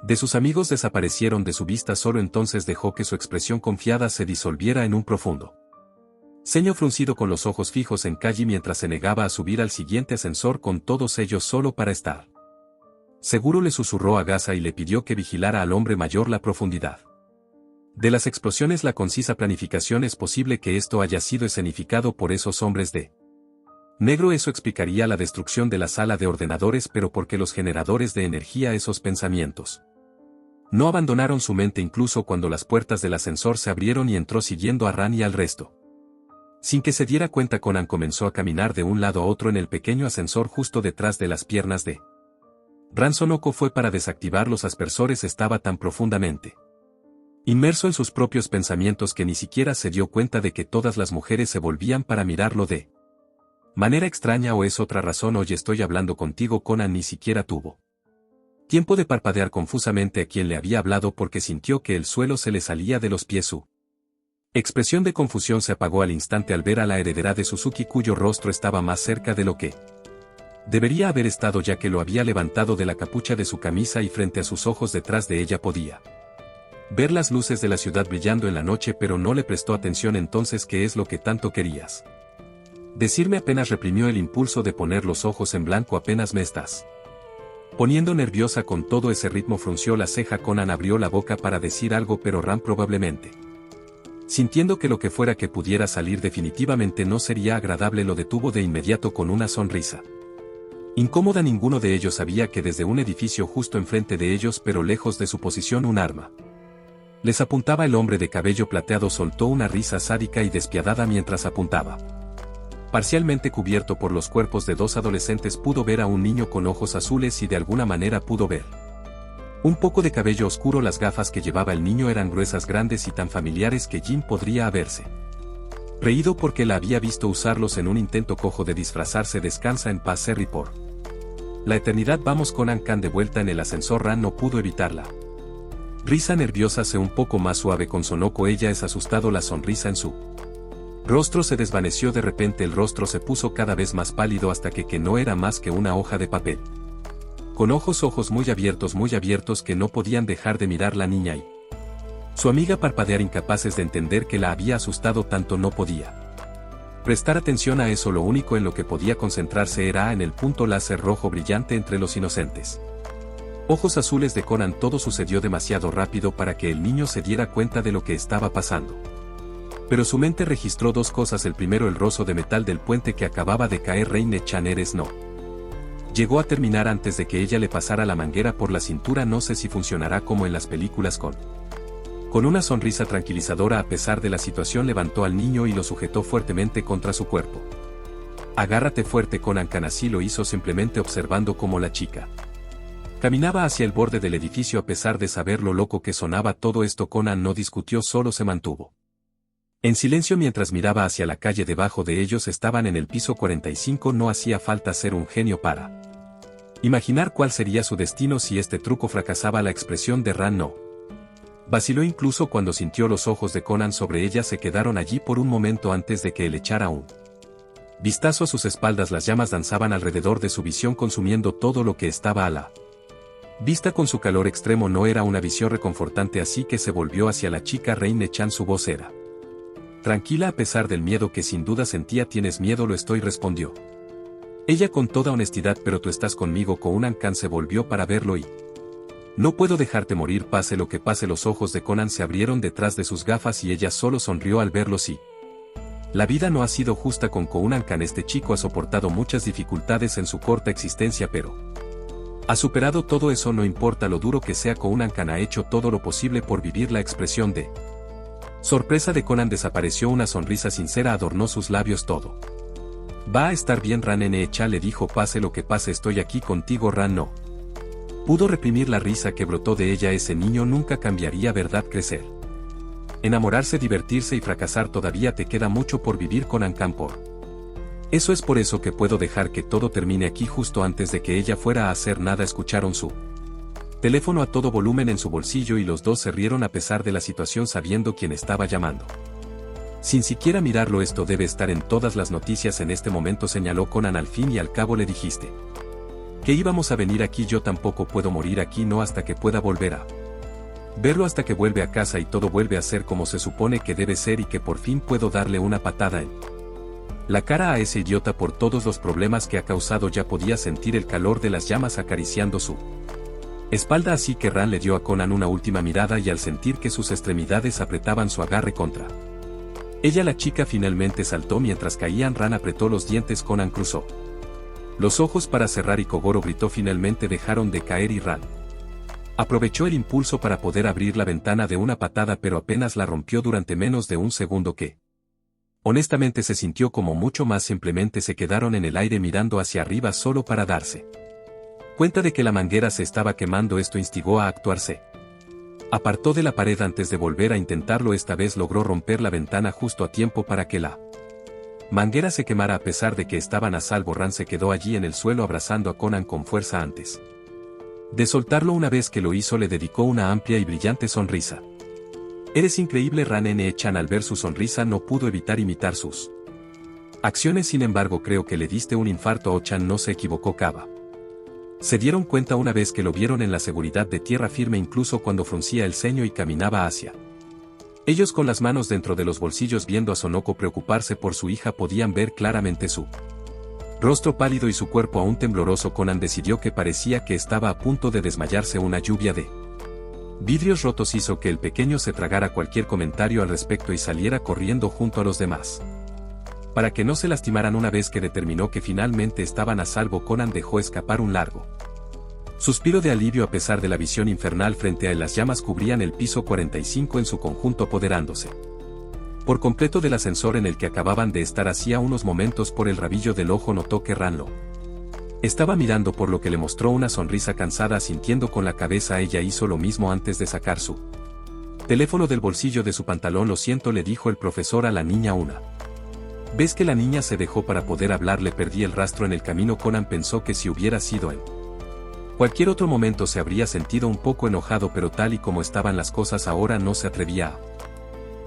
de sus amigos desaparecieron de su vista. Solo entonces dejó que su expresión confiada se disolviera en un profundo ceño fruncido, con los ojos fijos en Kaji mientras se negaba a subir al siguiente ascensor con todos ellos solo para estar seguro. Le susurró a Gasa y le pidió que vigilara al hombre mayor la profundidad de las explosiones. La concisa planificación. Es posible que esto haya sido escenificado por esos hombres de negro. Eso explicaría la destrucción de la sala de ordenadores, pero porque los generadores de energía, esos pensamientos no abandonaron su mente incluso cuando las puertas del ascensor se abrieron y entró siguiendo a Ran y al resto. Sin que se diera cuenta, Conan comenzó a caminar de un lado a otro en el pequeño ascensor justo detrás de las piernas de Ran. Sonoko fue para desactivar los aspersores. Estaba tan profundamente inmerso en sus propios pensamientos que ni siquiera se dio cuenta de que todas las mujeres se volvían para mirarlo de manera extraña. ¿O es otra razón? Oye, estoy hablando contigo. Conan ni siquiera tuvo tiempo de parpadear confusamente a quien le había hablado porque sintió que el suelo se le salía de los pies. Su expresión de confusión se apagó al instante al ver a la heredera de Suzuki, cuyo rostro estaba más cerca de lo que debería haber estado, ya que lo había levantado de la capucha de su camisa y frente a sus ojos detrás de ella podía ver las luces de la ciudad brillando en la noche, pero no le prestó atención. Entonces, ¿qué es lo que tanto querías decirme? Apenas reprimió el impulso de poner los ojos en blanco. Apenas me estás poniendo nerviosa. Con todo ese ritmo frunció la ceja. Conan abrió la boca para decir algo, pero Ran, probablemente sintiendo que lo que fuera que pudiera salir definitivamente no sería agradable, lo detuvo de inmediato con una sonrisa incómoda. Ninguno de ellos sabía que desde un edificio justo enfrente de ellos, pero lejos de su posición, un arma les apuntaba. El hombre de cabello plateado soltó una risa sádica y despiadada mientras apuntaba. Parcialmente cubierto por los cuerpos de 2 adolescentes, pudo ver a un niño con ojos azules y de alguna manera pudo ver un poco de cabello oscuro. Las gafas que llevaba el niño eran gruesas, grandes y tan familiares que Jin podría haberse reído porque la había visto usarlos en un intento cojo de disfrazarse. Descansa en paz, Serry, por la eternidad. Vamos. Conan Khan de vuelta en el ascensor. Ran no pudo evitarla risa nerviosa. Se un poco más suave con Sonoko. Ella es asustado. La sonrisa en su rostro se desvaneció de repente. El rostro se puso cada vez más pálido hasta que no era más que una hoja de papel. Con ojos muy abiertos que no podían dejar de mirar la niña y Su amiga parpadear, incapaces de entender que la había asustado tanto, no podía prestar atención a eso. Lo único en lo que podía concentrarse era en el punto láser rojo brillante entre los inocentes ojos azules de Conan. Todo sucedió demasiado rápido para que el niño se diera cuenta de lo que estaba pasando. Pero su mente registró dos cosas. El primero, el rozo de metal del puente que acababa de caer. Reine-chan, eres no. Llegó a terminar antes de que ella le pasara la manguera por la cintura. No sé si funcionará como en las películas. Con una sonrisa tranquilizadora a pesar de la situación, levantó al niño y lo sujetó fuertemente contra su cuerpo. Agárrate fuerte, Conan. Así lo hizo, simplemente observando cómo la chica caminaba hacia el borde del edificio. A pesar de saber lo loco que sonaba todo esto, Conan no discutió, solo se mantuvo en silencio mientras miraba hacia la calle. Debajo de ellos estaban en el piso 45. No hacía falta ser un genio para imaginar cuál sería su destino si este truco fracasaba. La expresión de Ran no vaciló incluso cuando sintió los ojos de Conan sobre ella. Se quedaron allí por un momento antes de que él echara un vistazo a sus espaldas. Las llamas danzaban alrededor de su visión, consumiendo todo lo que estaba a la vista con su calor extremo. No era una visión reconfortante, así que se volvió hacia la chica. Reine-chan, su voz era tranquila a pesar del miedo que sin duda sentía. ¿Tienes miedo? Lo estoy, respondió ella con toda honestidad. Pero tú estás conmigo. Conan se volvió para verlo y no puedo dejarte morir, pase lo que pase. Los ojos de Conan se abrieron detrás de sus gafas y ella solo sonrió al verlo. Sí. La vida no ha sido justa con Conan. Este chico ha soportado muchas dificultades en su corta existencia, pero ha superado todo eso. No importa lo duro que sea, Conan ha hecho todo lo posible por vivir. La expresión de sorpresa de Conan desapareció. Una sonrisa sincera adornó sus labios. Todo va a estar bien, Reine-chan, le dijo. Pase lo que pase, estoy aquí contigo. Ran no pudo reprimir la risa que brotó de ella. Ese niño nunca cambiaría, ¿verdad? Crecer, enamorarse, divertirse y fracasar. Todavía te queda mucho por vivir, Conan. Eso es por eso que puedo dejar que todo termine aquí. Justo antes de que ella fuera a hacer nada, escucharon su teléfono a todo volumen en su bolsillo y los dos se rieron a pesar de la situación, sabiendo quién estaba llamando. Sin siquiera mirarlo, esto debe estar en todas las noticias en este momento, señaló Conan. Al fin y al cabo le dijiste que íbamos a venir aquí. Yo tampoco puedo morir aquí, no hasta que pueda volver a verlo, hasta que vuelve a casa y todo vuelve a ser como se supone que debe ser y que por fin puedo darle una patada en la cara a ese idiota por todos los problemas que ha causado. Ya podía sentir el calor de las llamas acariciando su espalda, así que Ran le dio a Conan una última mirada y al sentir que sus extremidades apretaban su agarre contra ella, la chica finalmente saltó mientras caían. Ran apretó los dientes. Conan cruzó los ojos para cerrar y Kogoro gritó. Finalmente dejaron de caer y Ran aprovechó el impulso para poder abrir la ventana de una patada, pero apenas la rompió durante menos de un segundo que honestamente se sintió como mucho más. Simplemente se quedaron en el aire mirando hacia arriba solo para darse cuenta de que la manguera se estaba quemando. Esto instigó a actuarse. Apartó de la pared antes de volver a intentarlo. Esta vez logró romper la ventana justo a tiempo para que la manguera se quemara. A pesar de que estaban a salvo, Ran se quedó allí en el suelo abrazando a Conan con fuerza. Antes de soltarlo, una vez que lo hizo, le dedicó una amplia y brillante sonrisa. Eres increíble, Reine-chan. Al ver su sonrisa no pudo evitar imitar sus acciones. Sin embargo, creo que le diste un infarto. Ochan no se equivocó. Kaba se dieron cuenta una vez que lo vieron en la seguridad de tierra firme, incluso cuando fruncía el ceño y caminaba hacia ellos con las manos dentro de los bolsillos. Viendo a Sonoko preocuparse por su hija, podían ver claramente su rostro pálido y su cuerpo aún tembloroso. Conan decidió que parecía que estaba a punto de desmayarse. Una lluvia de vidrios rotos hizo que el pequeño se tragara cualquier comentario al respecto y saliera corriendo junto a los demás para que no se lastimaran. Una vez que determinó que finalmente estaban a salvo, Conan dejó escapar un largo suspiro de alivio. A pesar de la visión infernal frente a él, las llamas cubrían el piso 45 en su conjunto, apoderándose por completo del ascensor en el que acababan de estar hacía unos momentos. Por el rabillo del ojo notó que Ran lo estaba mirando, por lo que le mostró una sonrisa cansada, asintiendo con la cabeza. Ella hizo lo mismo antes de sacar su teléfono del bolsillo de su pantalón. Lo siento, le dijo el profesor a la niña una vez que la niña se dejó para poder hablar. Le perdí el rastro en el camino. Conan pensó que si hubiera sido en cualquier otro momento se habría sentido un poco enojado, pero tal y como estaban las cosas ahora no se atrevía a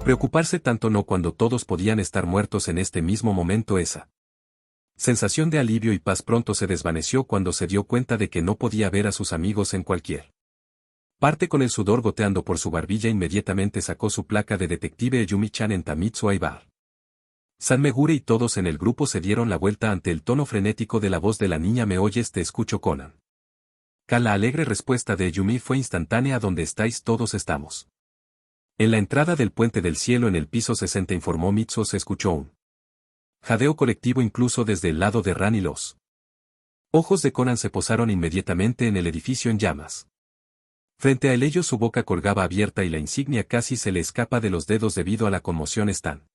preocuparse tanto, no cuando todos podían estar muertos en este mismo momento. Esa sensación de alivio y paz pronto se desvaneció cuando se dio cuenta de que no podía ver a sus amigos en cualquier Parte con el sudor goteando por su barbilla inmediatamente sacó su placa de detective Yumi-chan en Tamitsu Aibar. San Megure y todos en el grupo se dieron la vuelta ante el tono frenético de la voz de la niña. ¿Me oyes? Te escucho, Conan. La alegre respuesta de Yumi fue instantánea. ¿Dónde estáis? Todos estamos. En la entrada del puente del cielo en el piso 60, informó Mitsuo. Se escuchó un jadeo colectivo incluso desde el lado de Ran y los ojos de Conan se posaron inmediatamente en el edificio en llamas. Frente a ellos su boca colgaba abierta y la insignia casi se le escapa de los dedos debido a la conmoción. Están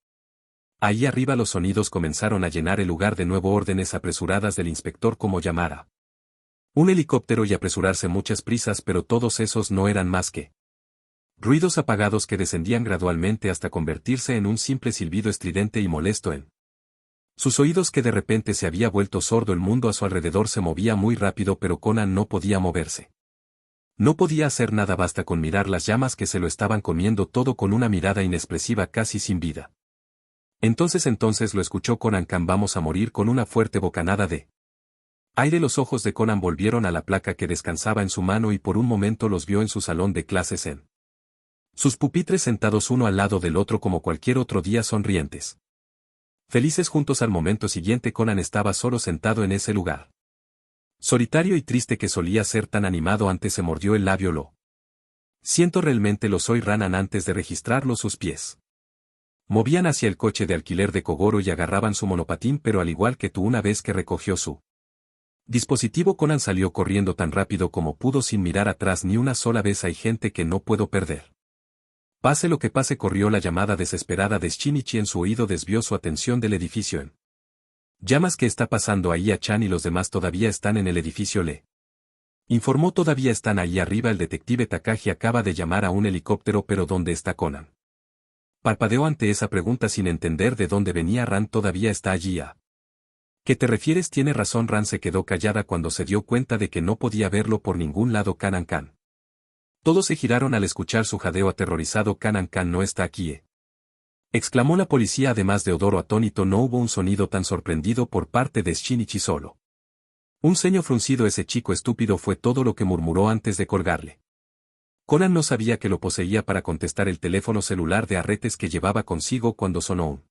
ahí arriba. Los sonidos comenzaron a llenar el lugar de nuevo. Órdenes apresuradas del inspector como llamara un helicóptero y apresurarse. Muchas prisas, pero todos esos no eran más que ruidos apagados que descendían gradualmente hasta convertirse en un simple silbido estridente y molesto en sus oídos, que de repente se había vuelto sordo. El mundo a su alrededor se movía muy rápido, pero Conan no podía moverse. No podía hacer nada. Basta con mirar las llamas que se lo estaban comiendo todo con una mirada inexpresiva, casi sin vida. Entonces lo escuchó Conan Khan. Vamos a morir. Con una fuerte bocanada de aire los ojos de Conan volvieron a la placa que descansaba en su mano y por un momento los vio en su salón de clases en sus pupitres, sentados uno al lado del otro como cualquier otro día, sonrientes, felices juntos. Al momento siguiente Conan estaba solo sentado en ese lugar solitario y triste que solía ser tan animado antes. Se mordió el labio. Lo siento, realmente lo soy. Ranan, antes de registrarlo sus pies movían hacia el coche de alquiler de Kogoro y agarraban su monopatín, pero al igual que tú, una vez que recogió su dispositivo, Conan salió corriendo tan rápido como pudo sin mirar atrás ni una sola vez. Hay gente que no puedo perder. Pase lo que pase. Corrió. La llamada desesperada de Shinichi en su oído desvió su atención del edificio en llamas. ¿Qué está pasando ahí? A-chan y los demás todavía están en el edificio, le informó. Todavía están ahí arriba. El detective Takagi acaba de llamar a un helicóptero. ¿Pero dónde está Conan? Parpadeó ante esa pregunta sin entender de dónde venía. Ran todavía está allí. ¿A qué te refieres? Tiene razón. Ran se quedó callada cuando se dio cuenta de que no podía verlo por ningún lado. Conan Khan. Todos se giraron al escuchar su jadeo aterrorizado. Conan Khan no está aquí, exclamó la policía. Además de Odoro atónito, no hubo un sonido tan sorprendido por parte de Shinichi, solo un ceño fruncido. Ese chico estúpido, fue todo lo que murmuró antes de colgarle. Conan no sabía que lo poseía para contestar el teléfono celular de arretes que llevaba consigo cuando sonó un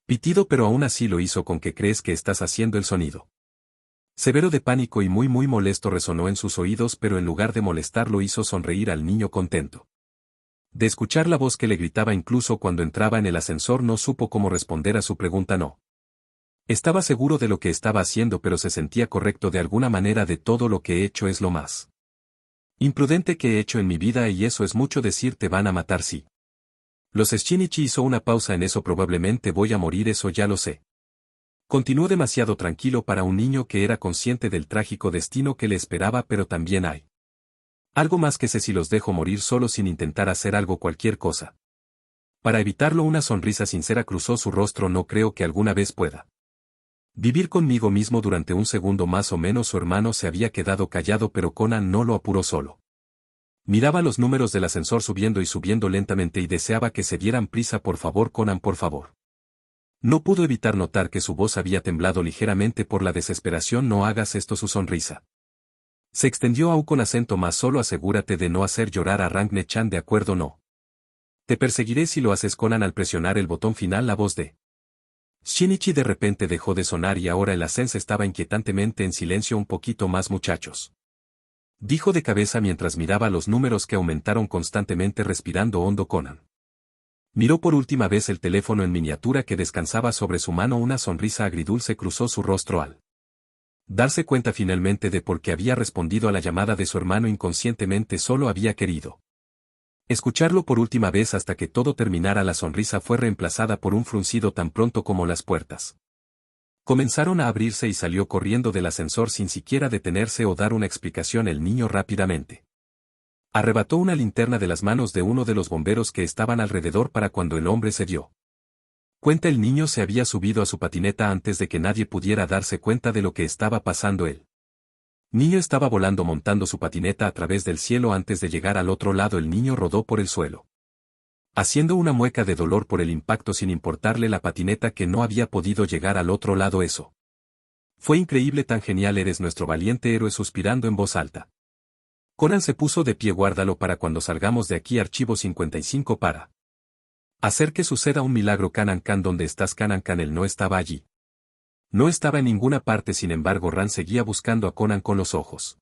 pitido, pero aún así lo hizo. ¿Con qué crees que estás haciendo? El sonido severo de pánico y muy molesto resonó en sus oídos, pero en lugar de molestarlo hizo sonreír al niño contento de escuchar la voz que le gritaba. Incluso cuando entraba en el ascensor no supo cómo responder a su pregunta. No estaba seguro de lo que estaba haciendo, pero se sentía correcto de alguna manera. De todo lo que he hecho es lo más imprudente que he hecho en mi vida, y eso es mucho decir. Te van a matar. Sí. Los Shinichi hizo una pausa. En eso probablemente voy a morir, eso ya lo sé. Continuó demasiado tranquilo para un niño que era consciente del trágico destino que le esperaba, pero también hay algo más que sé. Si los dejo morir solo sin intentar hacer algo, cualquier cosa para evitarlo. Una sonrisa sincera cruzó su rostro. No creo que alguna vez pueda vivir conmigo mismo. Durante un segundo más o menos su hermano se había quedado callado, pero Conan no lo apuró. Solo miraba los números del ascensor subiendo y subiendo lentamente y deseaba que se dieran prisa. Por favor, Conan, por favor. No pudo evitar notar que su voz había temblado ligeramente por la desesperación. No hagas esto. Su sonrisa se extendió aún con acento más. Solo asegúrate de no hacer llorar a Rangne-chan, ¿de acuerdo? No te perseguiré si lo haces. Conan, al presionar el botón final, la voz de Shinichi de repente dejó de sonar y ahora el ascensor estaba inquietantemente en silencio. Un poquito más, muchachos, dijo de cabeza mientras miraba los números que aumentaron constantemente. Respirando hondo, Conan miró por última vez el teléfono en miniatura que descansaba sobre su mano. Una sonrisa agridulce cruzó su rostro al darse cuenta finalmente de por qué había respondido a la llamada de su hermano inconscientemente. Solo había querido escucharlo por última vez hasta que todo terminara. La sonrisa fue reemplazada por un fruncido tan pronto como las puertas comenzaron a abrirse y salió corriendo del ascensor sin siquiera detenerse o dar una explicación. El niño rápidamente arrebató una linterna de las manos de uno de los bomberos que estaban alrededor para cuando el hombre se dio cuenta. El niño se había subido a su patineta antes de que nadie pudiera darse cuenta de lo que estaba pasando. El niño estaba volando montando su patineta a través del cielo. Antes de llegar al otro lado, el niño rodó por el suelo, haciendo una mueca de dolor por el impacto sin importarle la patineta que no había podido llegar al otro lado. Eso fue increíble, tan genial, eres nuestro valiente héroe, suspirando en voz alta. Conan se puso de pie. Guárdalo para cuando salgamos de aquí. Archivo 55 para hacer que suceda un milagro. Kanan Kan, ¿dónde estás? Kanan Kan. Él no estaba allí. No estaba en ninguna parte. Sin embargo, Ran seguía buscando a Conan con los ojos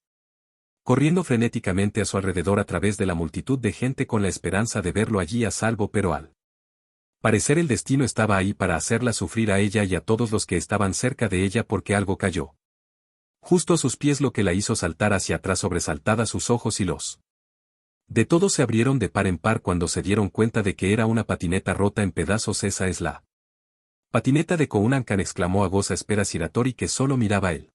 corriendo frenéticamente a su alrededor a través de la multitud de gente con la esperanza de verlo allí a salvo, pero al parecer el destino estaba ahí para hacerla sufrir a ella y a todos los que estaban cerca de ella, porque algo cayó justo a sus pies, lo que la hizo saltar hacia atrás. Sobresaltada, sus ojos y los de todos se abrieron de par en par cuando se dieron cuenta de que era una patineta rota en pedazos. Esa es la patineta de Conan Kan, exclamó Agosa. Espera, Siratori, que solo miraba él.